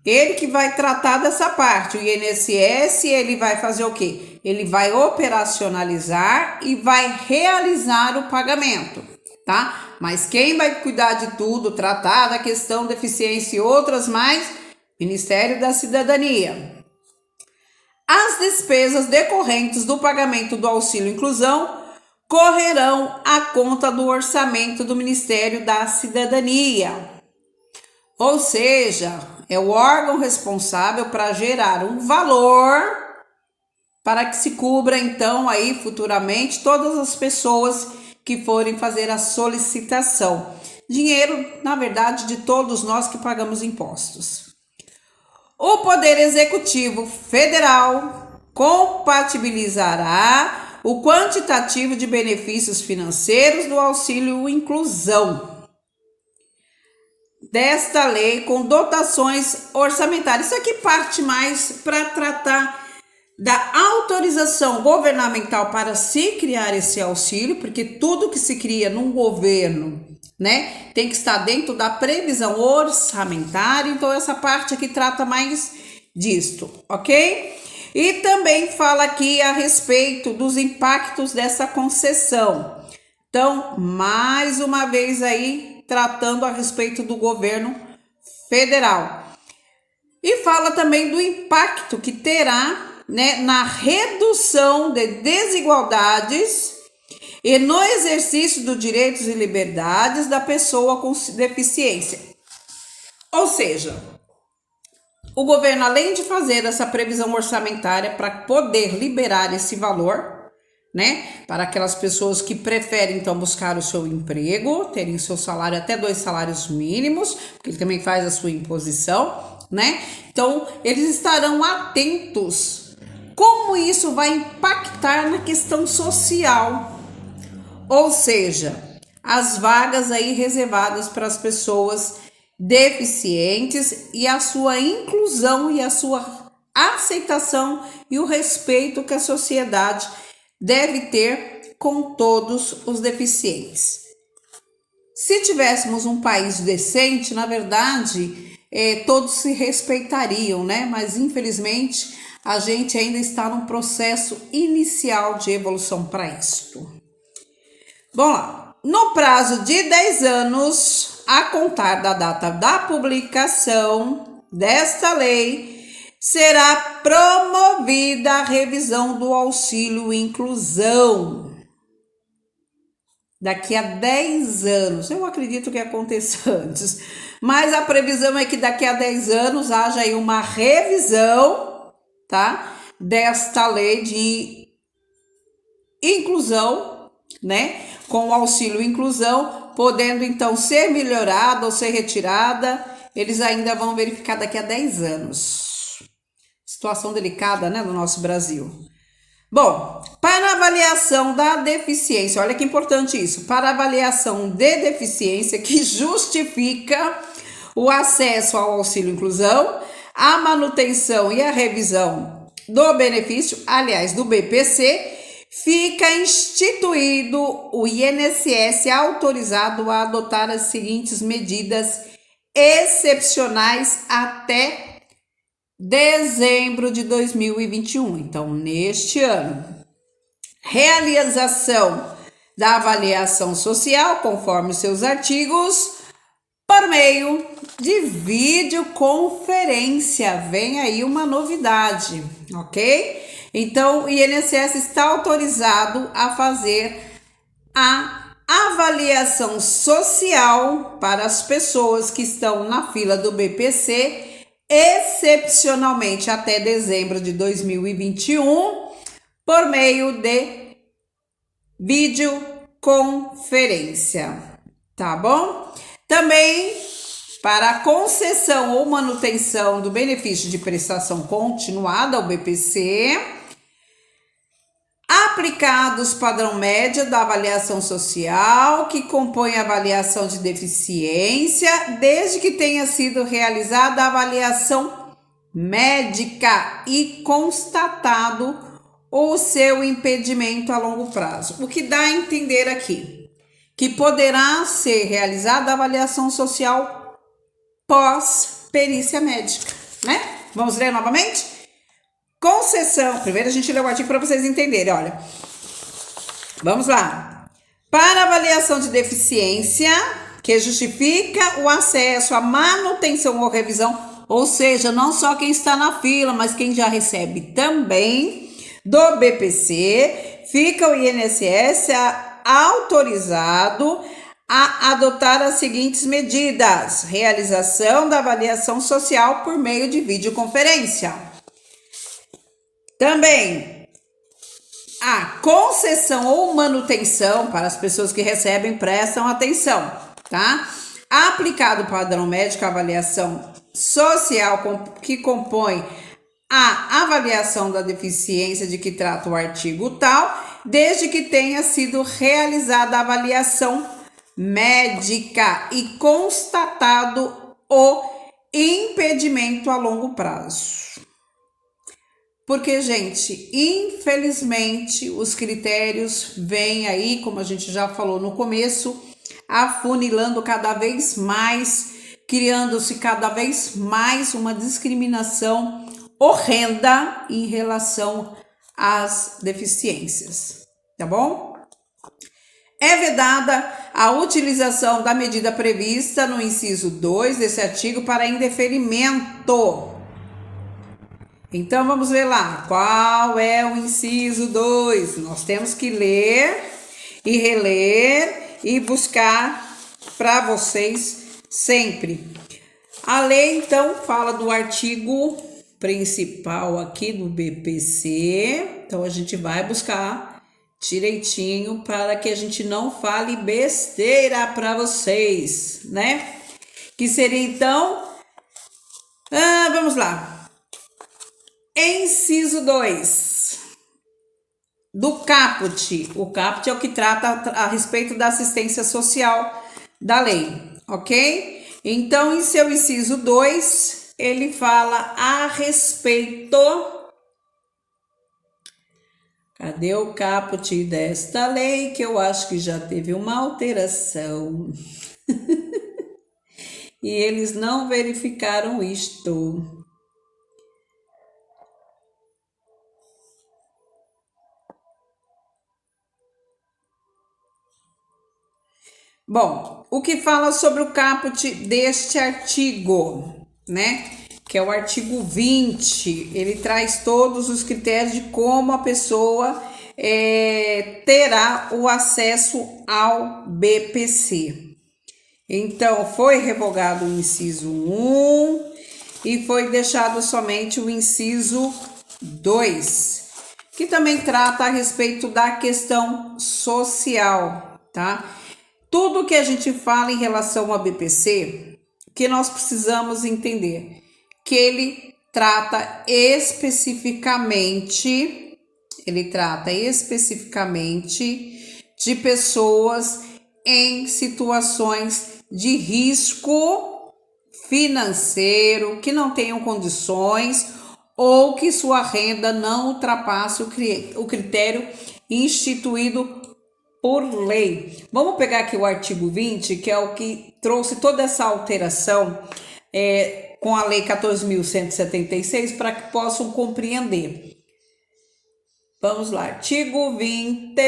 Ele que vai tratar dessa parte. O INSS, ele vai fazer o quê? ele vai operacionalizar e vai realizar o pagamento, tá? Mas quem vai cuidar de tudo, tratar da questão de deficiência e outras mais, Ministério da Cidadania. As despesas decorrentes do pagamento do auxílio inclusão correrão à conta do orçamento do Ministério da Cidadania. Ou seja, é o órgão responsável para gerar um valor para que se cubra então aí futuramente todas as pessoas que forem fazer a solicitação. Dinheiro, na verdade, de todos nós que pagamos impostos. O Poder Executivo Federal compatibilizará o quantitativo de benefícios financeiros do auxílio inclusão desta lei com dotações orçamentárias. Isso aqui parte mais para tratar da autorização governamental para se criar esse auxílio, porque tudo que se cria num governo, né, tem que estar dentro da previsão orçamentária. Então essa parte aqui trata mais disto, ok? E também fala aqui a respeito dos impactos dessa concessão. Então, mais uma vez aí, tratando a respeito do governo federal. E fala também do impacto que terá, né, na redução de desigualdades e no exercício dos direitos e liberdades da pessoa com deficiência. Ou seja, o governo, além de fazer essa previsão orçamentária para poder liberar esse valor, né, para aquelas pessoas que preferem então buscar o seu emprego, terem seu salário até 2 salários mínimos, porque ele também faz a sua imposição, né? Então, eles estarão atentos como isso vai impactar na questão social. Ou seja, as vagas aí reservadas para as pessoas deficientes e a sua inclusão e a sua aceitação e o respeito que a sociedade deve ter com todos os deficientes. Se tivéssemos um país decente, na verdade, todos se respeitariam, né? Mas infelizmente a gente ainda está num processo inicial de evolução para isto. Bom lá, no prazo de 10 anos, a contar da data da publicação desta lei, será promovida a revisão do auxílio inclusão. Daqui a 10 anos, eu acredito que aconteça antes, mas a previsão é que daqui a 10 anos haja aí uma revisão, tá? Desta lei de inclusão, né? Com o auxílio inclusão, podendo então ser melhorada ou ser retirada, eles ainda vão verificar daqui a 10 anos. Situação delicada, né, do nosso Brasil. Bom, para avaliação da deficiência, olha que importante isso, para avaliação de deficiência que justifica o acesso ao auxílio inclusão, a manutenção e a revisão do benefício, aliás, do BPC, fica instituído o INSS autorizado a adotar as seguintes medidas excepcionais até dezembro de 2021, então neste ano. Realização da avaliação social, conforme os seus artigos, por meio de videoconferência. Vem aí uma novidade, ok? Então, o INSS está autorizado a fazer a avaliação social para as pessoas que estão na fila do BPC, excepcionalmente até dezembro de 2021, por meio de videoconferência, tá bom? Também para a concessão ou manutenção do benefício de prestação continuada, o BPC, aplicados padrão média da avaliação social, que compõe a avaliação de deficiência, desde que tenha sido realizada a avaliação médica e constatado o seu impedimento a longo prazo. O que dá a entender aqui? Que poderá ser realizada a avaliação social pós perícia médica, né? Vamos ler novamente? concessão. Primeiro a gente lê o artigo para vocês entenderem, olha. Vamos lá. Para avaliação de deficiência que justifica o acesso à manutenção ou revisão, ou seja, não só quem está na fila, mas quem já recebe também do BPC, fica o INSS autorizado a adotar as seguintes medidas: realização da avaliação social por meio de videoconferência. Também a concessão ou manutenção para as pessoas que recebem, prestam atenção, tá? Aplicado o padrão médico, a avaliação social que compõe a avaliação da deficiência de que trata o artigo tal, desde que tenha sido realizada a avaliação médica e constatado o impedimento a longo prazo. Porque, gente, infelizmente, os critérios vêm aí, como a gente já falou no começo, afunilando cada vez mais, criando-se cada vez mais uma discriminação horrenda em relação às deficiências, tá bom? É vedada a utilização da medida prevista no inciso 2 desse artigo para indeferimento. Então, vamos ver lá, qual é o inciso 2? Nós temos que ler e reler e buscar para vocês sempre. A lei, então, fala do artigo principal aqui do BPC. Então, a gente vai buscar direitinho para que a gente não fale besteira para vocês, né? Que seria, então, vamos lá. Inciso 2 do caput. O caput é o que trata a respeito da assistência social da lei, ok? Então, em seu inciso 2, ele fala a respeito... Cadê o caput desta lei? Que eu acho que já teve uma alteração. E eles não verificaram isto. Bom, o que fala sobre o caput deste artigo, né? Que é o artigo 20, ele traz todos os critérios de como a pessoa terá o acesso ao BPC. Então, foi revogado o inciso 1 e foi deixado somente o inciso 2, que também trata a respeito da questão social, tá? Tudo que a gente fala em relação ao BPC, que nós precisamos entender, que ele trata especificamente de pessoas em situações de risco financeiro, que não tenham condições ou que sua renda não ultrapasse o critério instituído por lei. Vamos pegar aqui o artigo 20, que é o que trouxe toda essa alteração com a lei 14.176, para que possam compreender. Vamos lá, artigo 20,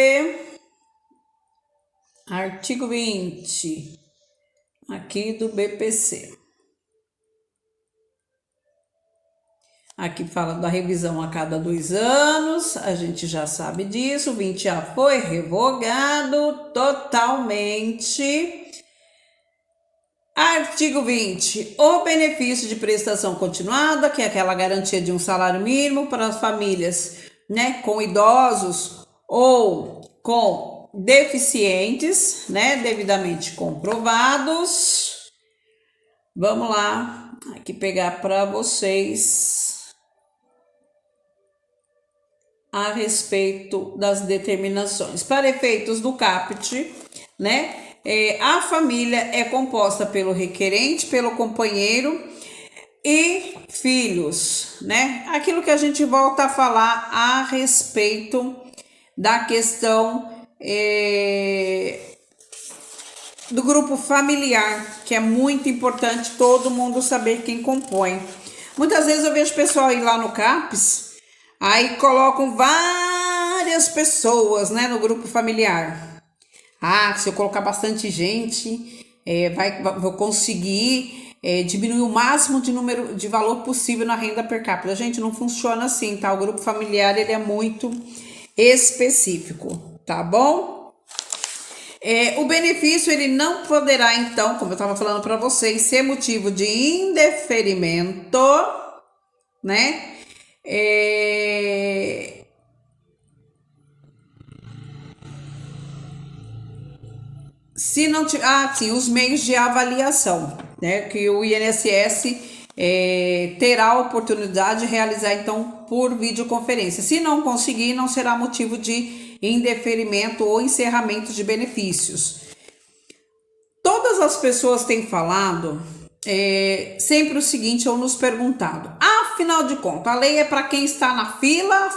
aqui do BPC. Aqui fala da revisão a cada 2 anos, a gente já sabe disso, o 20 já foi revogado totalmente. Artigo 20, o benefício de prestação continuada, que é aquela garantia de um salário mínimo para as famílias, né, com idosos ou com deficientes, né, devidamente comprovados. Vamos lá, aqui pegar para vocês a respeito das determinações. Para efeitos do caput, né, a família é composta pelo requerente, pelo companheiro e filhos, né? Aquilo que a gente volta a falar a respeito da questão do grupo familiar, que é muito importante todo mundo saber quem compõe. Muitas vezes eu vejo o pessoal ir lá no CAPES, Aí colocam várias pessoas, né, no grupo familiar. Ah, se eu colocar bastante gente, vou conseguir diminuir o máximo de número de valor possível na renda per capita. Gente, não funciona assim, tá? O grupo familiar ele é muito específico, tá bom? O benefício ele não poderá, então, como eu estava falando para vocês, ser motivo de indeferimento, né? Se não tiver, sim, os meios de avaliação, né? Que o INSS terá a oportunidade de realizar então por videoconferência. Se não conseguir, não será motivo de indeferimento ou encerramento de benefícios. Todas as pessoas têm falado sempre o seguinte ou nos perguntado: afinal de contas, a lei é para quem está na fila,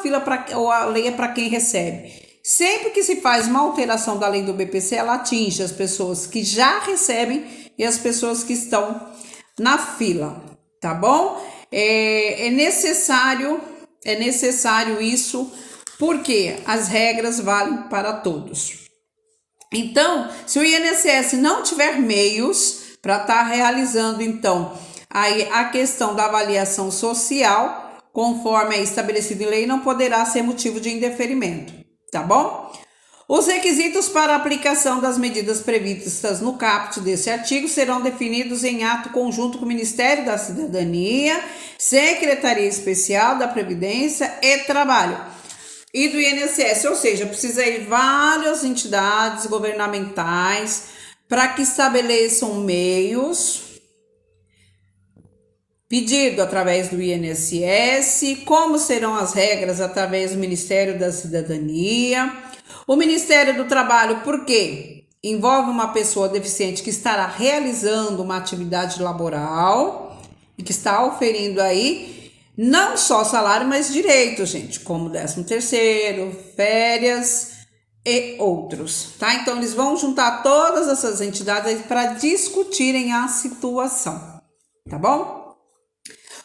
ou a lei é para quem recebe? Sempre que se faz uma alteração da lei do BPC, ela atinge as pessoas que já recebem e as pessoas que estão na fila, tá bom? É necessário isso, porque as regras valem para todos. Então, se o INSS não tiver meios para estar realizando, então, aí a questão da avaliação social, conforme é estabelecido em lei, não poderá ser motivo de indeferimento, tá bom? Os requisitos para a aplicação das medidas previstas no caput desse artigo serão definidos em ato conjunto com o Ministério da Cidadania, Secretaria Especial da Previdência e Trabalho e do INSS, ou seja, precisa ir várias entidades governamentais para que estabeleçam meios, pedido através do INSS, como serão as regras através do Ministério da Cidadania, o Ministério do Trabalho, porque envolve uma pessoa deficiente que estará realizando uma atividade laboral e que está oferindo aí não só salário, mas direitos, gente, como 13º, férias e outros, tá? Então, eles vão juntar todas essas entidades para discutirem a situação, tá bom?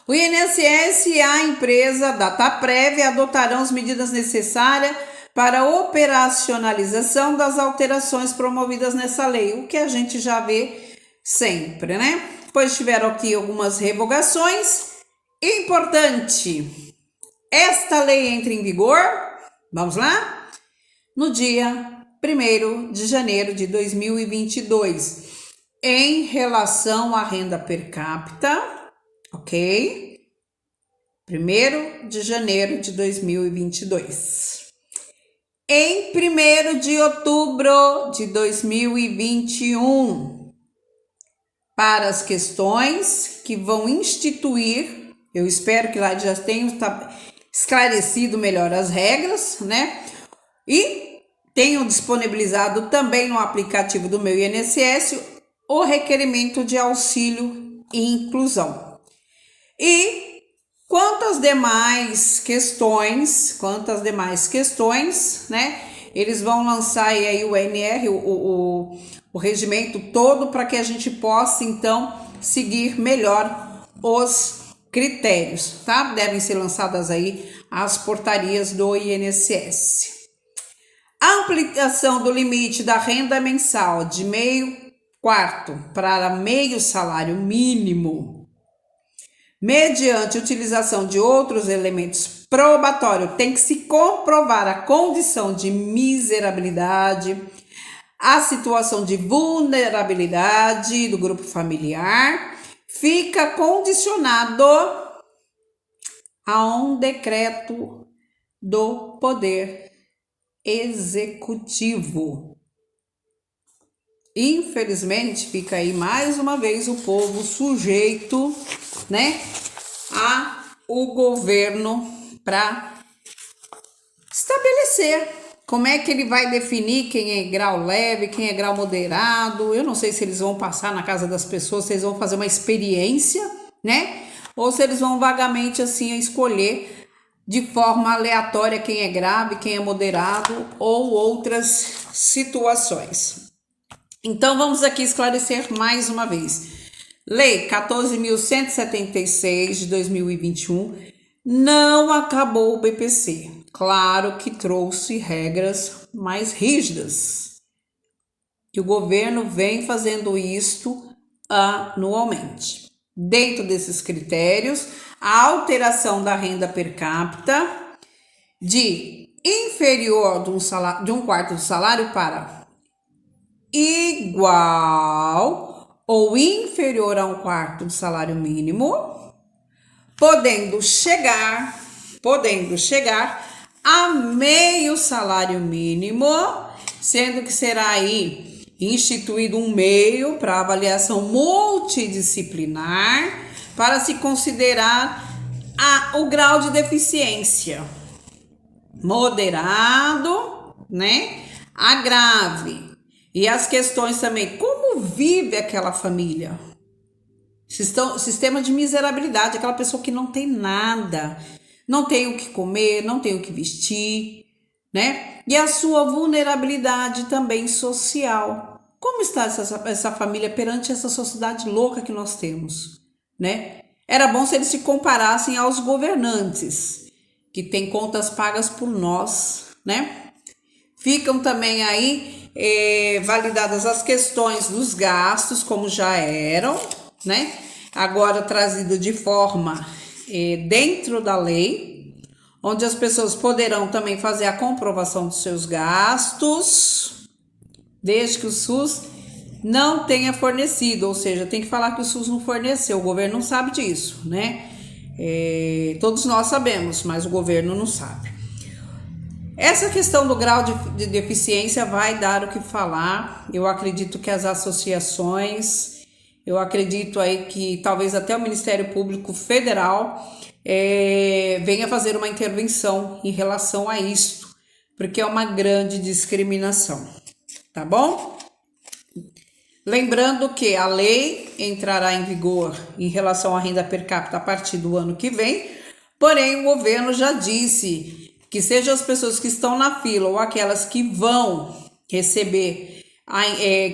O INSS e a empresa Dataprev adotarão as medidas necessárias para a operacionalização das alterações promovidas nessa lei, o que a gente já vê sempre, né? Pois tiveram aqui algumas revogações. Importante, esta lei entra em vigor, vamos lá? No dia 1º de janeiro de 2022, em relação à renda per capita, ok? 1º de janeiro de 2022. Em 1º de outubro de 2021, para as questões que vão instituir, eu espero que lá já tenham esclarecido melhor as regras, né? E tenham disponibilizado também no aplicativo do meu INSS o requerimento de auxílio e inclusão. E quanto às demais questões, né? Eles vão lançar aí o NR, o regimento todo, para que a gente possa, então, seguir melhor os critérios, tá? Devem ser lançadas aí as portarias do INSS. A ampliação do limite da renda mensal de meio quarto para meio salário mínimo, mediante utilização de outros elementos probatórios, tem que se comprovar a condição de miserabilidade, a situação de vulnerabilidade do grupo familiar, fica condicionado a um decreto do Poder Executivo. Infelizmente, fica aí mais uma vez o povo sujeito, né, o governo para estabelecer como é que ele vai definir quem é grau leve, quem é grau moderado. Eu não sei se eles vão passar na casa das pessoas, se eles vão fazer uma experiência, né, ou se eles vão vagamente assim escolher de forma aleatória quem é grave, quem é moderado ou outras situações. Então, vamos aqui esclarecer mais uma vez. Lei 14.176 de 2021 Não acabou o BPC. Claro que trouxe regras mais rígidas. E o governo vem fazendo isto anualmente. Dentro desses critérios, a alteração da renda per capita de inferior de um quarto do salário para igual ou inferior a um quarto do salário mínimo, podendo chegar a meio salário mínimo, sendo que será aí instituído um meio para avaliação multidisciplinar para se considerar o grau de deficiência moderado, né, a grave. E as questões também, como vive aquela família? Sistema de miserabilidade, aquela pessoa que não tem nada, não tem o que comer, não tem o que vestir, né? E a sua vulnerabilidade também social. Como está essa família perante essa sociedade louca que nós temos, né? Era bom se eles se comparassem aos governantes, que têm contas pagas por nós, né? Ficam também aí validadas as questões dos gastos, como já eram, né? Agora trazido de forma dentro da lei, onde as pessoas poderão também fazer a comprovação dos seus gastos, desde que o SUS não tenha fornecido, ou seja, tem que falar que o SUS não forneceu, o governo não sabe disso, né? Todos nós sabemos, mas o governo não sabe. Essa questão do grau de deficiência vai dar o que falar. Eu acredito que as associações, eu acredito aí que talvez até o Ministério Público Federal venha fazer uma intervenção em relação a isto, porque é uma grande discriminação, tá bom? Lembrando que a lei entrará em vigor em relação à renda per capita a partir do ano que vem, porém o governo já disse que sejam as pessoas que estão na fila ou aquelas que vão receber,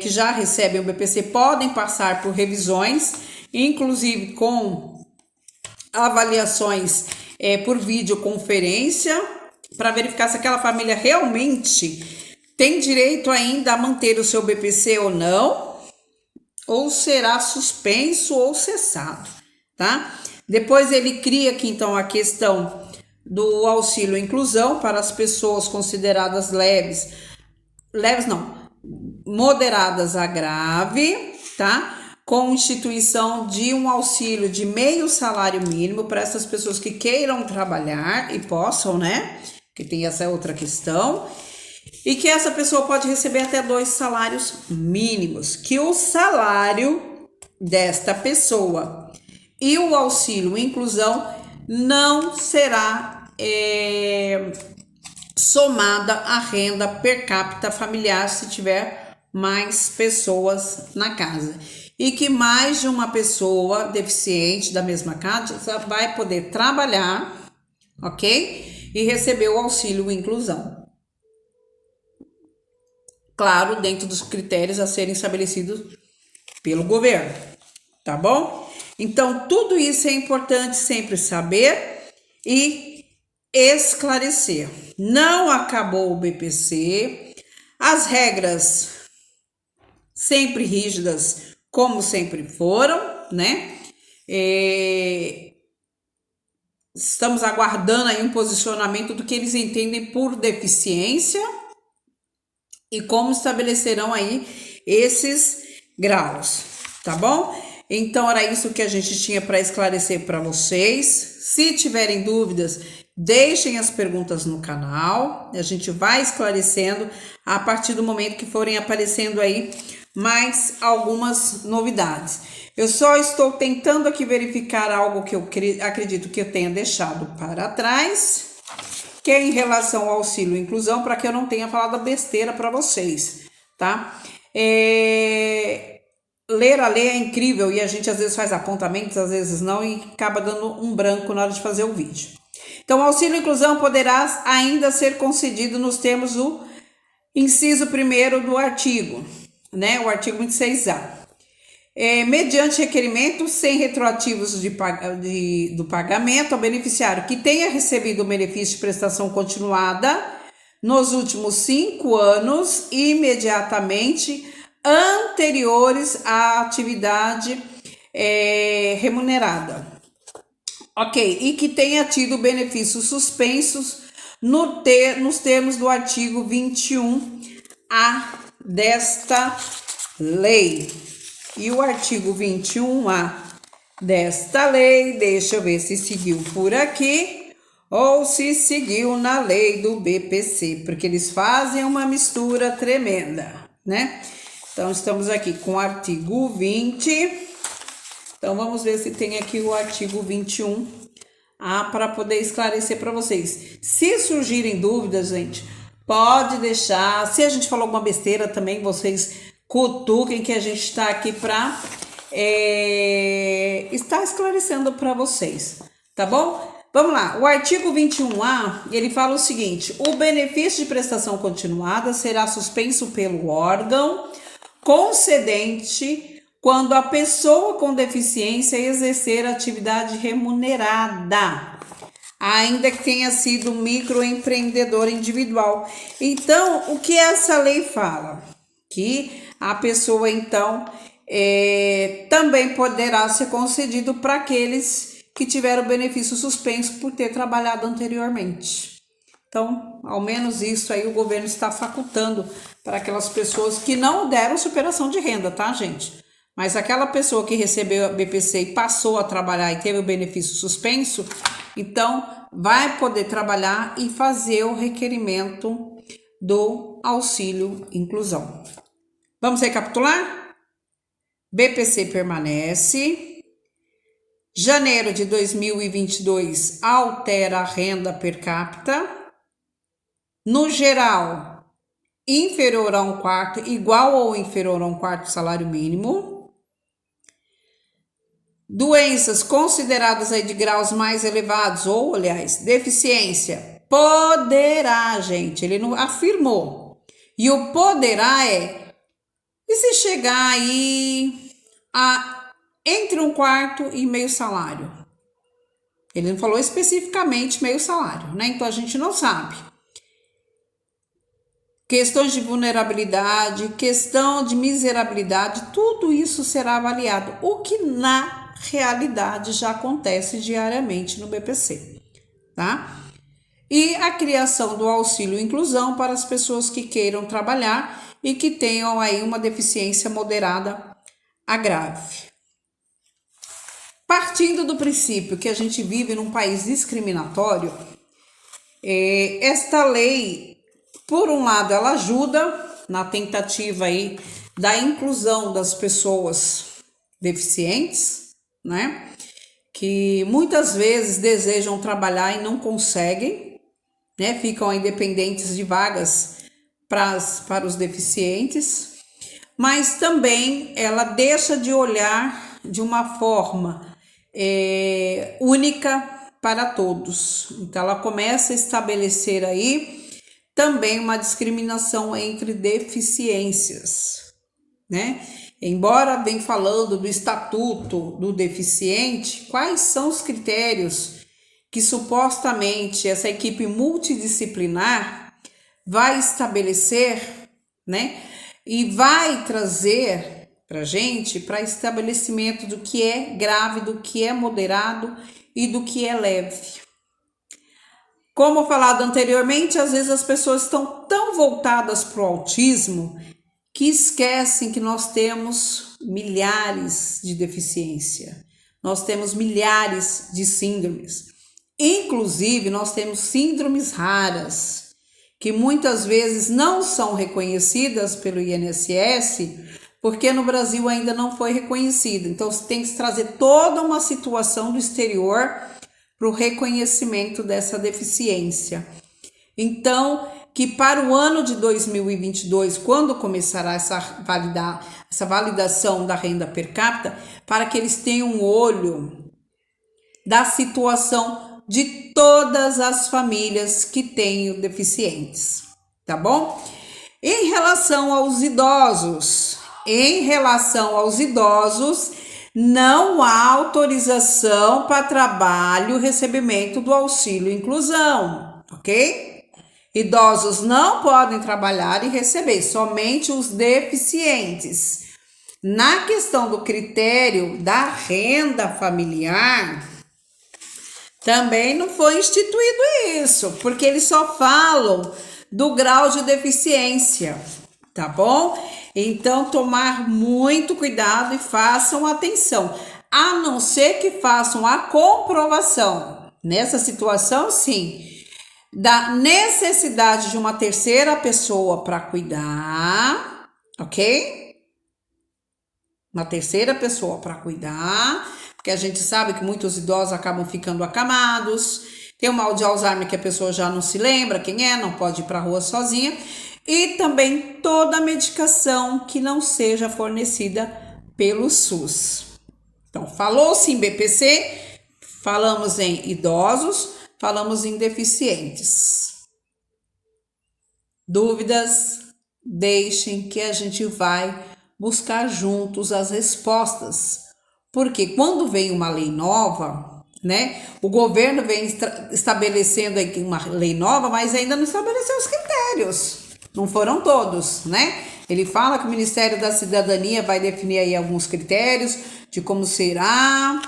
que já recebem o BPC, podem passar por revisões, inclusive com avaliações por videoconferência, para verificar se aquela família realmente tem direito ainda a manter o seu BPC ou não, ou será suspenso ou cessado, tá? Depois ele cria aqui então a questão do auxílio inclusão para as pessoas consideradas moderadas a grave, tá? Com instituição de um auxílio de meio salário mínimo para essas pessoas que queiram trabalhar e possam, né? Que tem essa outra questão. E que essa pessoa pode receber até 2 salários mínimos, que o salário desta pessoa e o auxílio inclusão não será somada à renda per capita familiar se tiver mais pessoas na casa. E que mais de uma pessoa deficiente da mesma casa vai poder trabalhar, ok? E receber o auxílio inclusão. Claro, dentro dos critérios a serem estabelecidos pelo governo, tá bom? Então, tudo isso é importante sempre saber e esclarecer. Não acabou o BPC, as regras sempre rígidas, como sempre foram, né? Estamos aguardando aí um posicionamento do que eles entendem por deficiência e como estabelecerão aí esses graus, tá bom? Então era isso que a gente tinha para esclarecer para vocês. Se tiverem dúvidas, deixem as perguntas no canal, a gente vai esclarecendo a partir do momento que forem aparecendo aí mais algumas novidades. Eu só estou tentando aqui verificar algo que eu acredito que eu tenha deixado para trás, que é em relação ao auxílio inclusão, para que eu não tenha falado besteira para vocês, tá? Ler a lei é incrível e a gente às vezes faz apontamentos, às vezes não, e acaba dando um branco na hora de fazer o vídeo. Então, o auxílio inclusão poderá ainda ser concedido nos termos do inciso 1º do artigo, né? O artigo 26A. mediante requerimento sem retroativos do pagamento ao beneficiário que tenha recebido o benefício de prestação continuada nos últimos 5 anos imediatamente anteriores à atividade remunerada. Ok, e que tenha tido benefícios suspensos nos termos do artigo 21A desta lei. E o artigo 21A desta lei, deixa eu ver se seguiu por aqui ou se seguiu na lei do BPC, porque eles fazem uma mistura tremenda, né? Então, estamos aqui com o artigo 20. Então, vamos ver se tem aqui o artigo 21A para poder esclarecer para vocês. Se surgirem dúvidas, gente, pode deixar. Se a gente falou alguma besteira também, vocês cutuquem, que a gente está aqui para estar esclarecendo para vocês, tá bom? Vamos lá, o artigo 21A, ele fala o seguinte: o benefício de prestação continuada será suspenso pelo órgão concedente quando a pessoa com deficiência exercer atividade remunerada, ainda que tenha sido microempreendedor individual. Então, o que essa lei fala? Que a pessoa, então, também poderá ser concedido para aqueles que tiveram benefício suspenso por ter trabalhado anteriormente. Então, ao menos isso aí o governo está facultando para aquelas pessoas que não deram superação de renda, tá, gente? Mas aquela pessoa que recebeu a BPC e passou a trabalhar e teve o benefício suspenso, então vai poder trabalhar e fazer o requerimento do auxílio inclusão. Vamos recapitular? BPC permanece. Janeiro de 2022 altera a renda per capita. No geral, inferior a 1/4, igual ou inferior a 1/4 do salário mínimo. Doenças consideradas aí de graus mais elevados, ou, aliás, deficiência, poderá, gente, ele não afirmou. E o poderá e se chegar aí a entre 1/4 e meio salário? Ele não falou especificamente meio salário, né? Então a gente não sabe. Questões de vulnerabilidade, questão de miserabilidade, tudo isso será avaliado, o que na realidade já acontece diariamente no BPC, tá? E a criação do auxílio inclusão para as pessoas que queiram trabalhar e que tenham aí uma deficiência moderada a grave. Partindo do princípio que a gente vive num país discriminatório, esta lei, por um lado, ela ajuda na tentativa aí da inclusão das pessoas deficientes, né? Que muitas vezes desejam trabalhar e não conseguem, né? Ficam aí dependentes de vagas para os deficientes, mas também ela deixa de olhar de uma forma única para todos. Então ela começa a estabelecer aí também uma discriminação entre deficiências, né? Embora vem falando do estatuto do deficiente, quais são os critérios que supostamente essa equipe multidisciplinar vai estabelecer, né? E vai trazer para a gente, para estabelecimento do que é grave, do que é moderado e do que é leve. Como falado anteriormente, às vezes as pessoas estão tão voltadas para o autismo que esquecem que nós temos milhares de deficiência, nós temos milhares de síndromes. Inclusive, nós temos síndromes raras, que muitas vezes não são reconhecidas pelo INSS, porque no Brasil ainda não foi reconhecida. Então, você tem que trazer toda uma situação do exterior para o reconhecimento dessa deficiência. Então, que para o ano de 2022, quando começará essa validação da renda per capita, para que eles tenham um olho da situação de todas as famílias que tenham deficientes, tá bom? Em relação aos idosos, em relação aos idosos, não há autorização para trabalho e recebimento do auxílio inclusão, ok? Idosos não podem trabalhar e receber, somente os deficientes. Na questão do critério da renda familiar, também não foi instituído isso, porque eles só falam do grau de deficiência, tá bom? Então, tomar muito cuidado e façam atenção, a não ser que façam a comprovação. Nessa situação, sim, da necessidade de uma terceira pessoa para cuidar, ok? Uma terceira pessoa para cuidar, porque a gente sabe que muitos idosos acabam ficando acamados, tem o mal de Alzheimer que a pessoa já não se lembra quem é, não pode ir para a rua sozinha, e também toda a medicação que não seja fornecida pelo SUS. Então, falou-se em BPC, falamos em idosos, falamos em deficientes. Dúvidas? Deixem que a gente vai buscar juntos as respostas. Porque quando vem uma lei nova, né? O governo vem estabelecendo aqui uma lei nova, mas ainda não estabeleceu os critérios. Não foram todos, né? Ele fala que o Ministério da Cidadania vai definir aí alguns critérios de como será.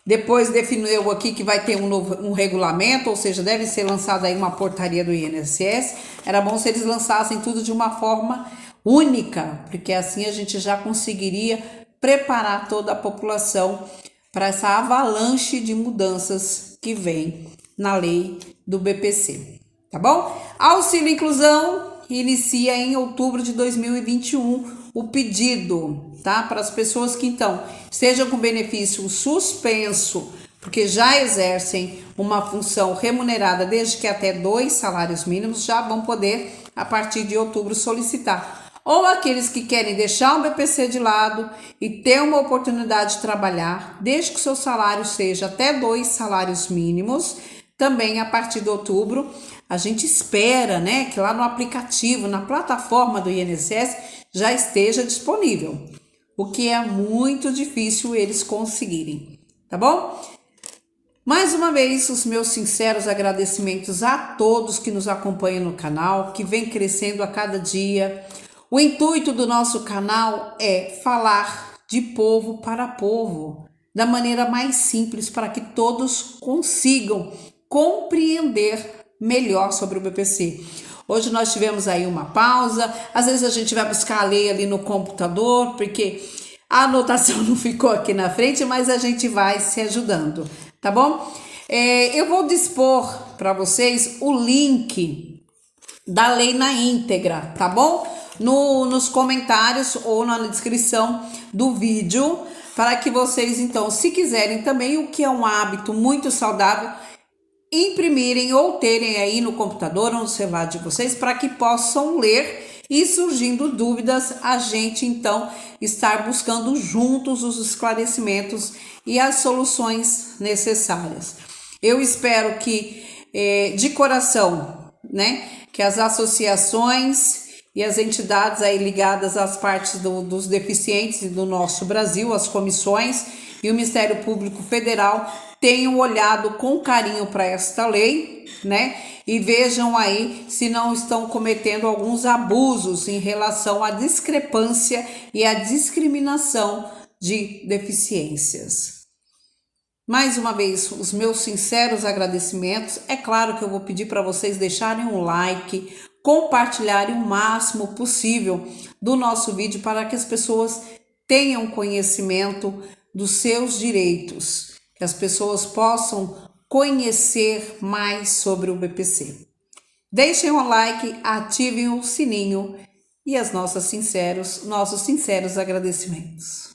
Depois definiu aqui que vai ter um regulamento, ou seja, deve ser lançada aí uma portaria do INSS. Era bom se eles lançassem tudo de uma forma única, porque assim a gente já conseguiria preparar toda a população para essa avalanche de mudanças que vem na lei do BPC, tá bom? Auxílio Inclusão inicia em outubro de 2021 o pedido, tá? Para as pessoas que então estejam com benefício suspenso, porque já exercem uma função remunerada desde que até 2 salários mínimos, já vão poder, a partir de outubro, solicitar. Ou aqueles que querem deixar o BPC de lado e ter uma oportunidade de trabalhar, desde que o seu salário seja até 2 salários mínimos, também a partir de outubro. A gente espera, né, que lá no aplicativo, na plataforma do INSS, já esteja disponível, o que é muito difícil eles conseguirem, tá bom? Mais uma vez, os meus sinceros agradecimentos a todos que nos acompanham no canal, que vem crescendo a cada dia. O intuito do nosso canal é falar de povo para povo, da maneira mais simples, para que todos consigam compreender melhor sobre o BPC. Hoje nós tivemos aí uma pausa, às vezes a gente vai buscar a lei ali no computador, porque a anotação não ficou aqui na frente, mas a gente vai se ajudando, tá bom? Eu vou dispor para vocês o link da lei na íntegra, tá bom? Nos comentários ou na descrição do vídeo, para que vocês então, se quiserem também, o que é um hábito muito saudável, imprimirem ou terem aí no computador ou no celular de vocês, para que possam ler e, surgindo dúvidas, a gente então estar buscando juntos os esclarecimentos e as soluções necessárias. Eu espero que, de coração, né, que as associações e as entidades aí ligadas às partes dos deficientes do nosso Brasil, as comissões e o Ministério Público Federal tenham olhado com carinho para esta lei, né? E vejam aí se não estão cometendo alguns abusos em relação à discrepância e à discriminação de deficiências. Mais uma vez, os meus sinceros agradecimentos. É claro que eu vou pedir para vocês deixarem um like, compartilharem o máximo possível do nosso vídeo para que as pessoas tenham conhecimento dos seus direitos, que as pessoas possam conhecer mais sobre o BPC. Deixem um like, ativem o sininho e nossos sinceros agradecimentos.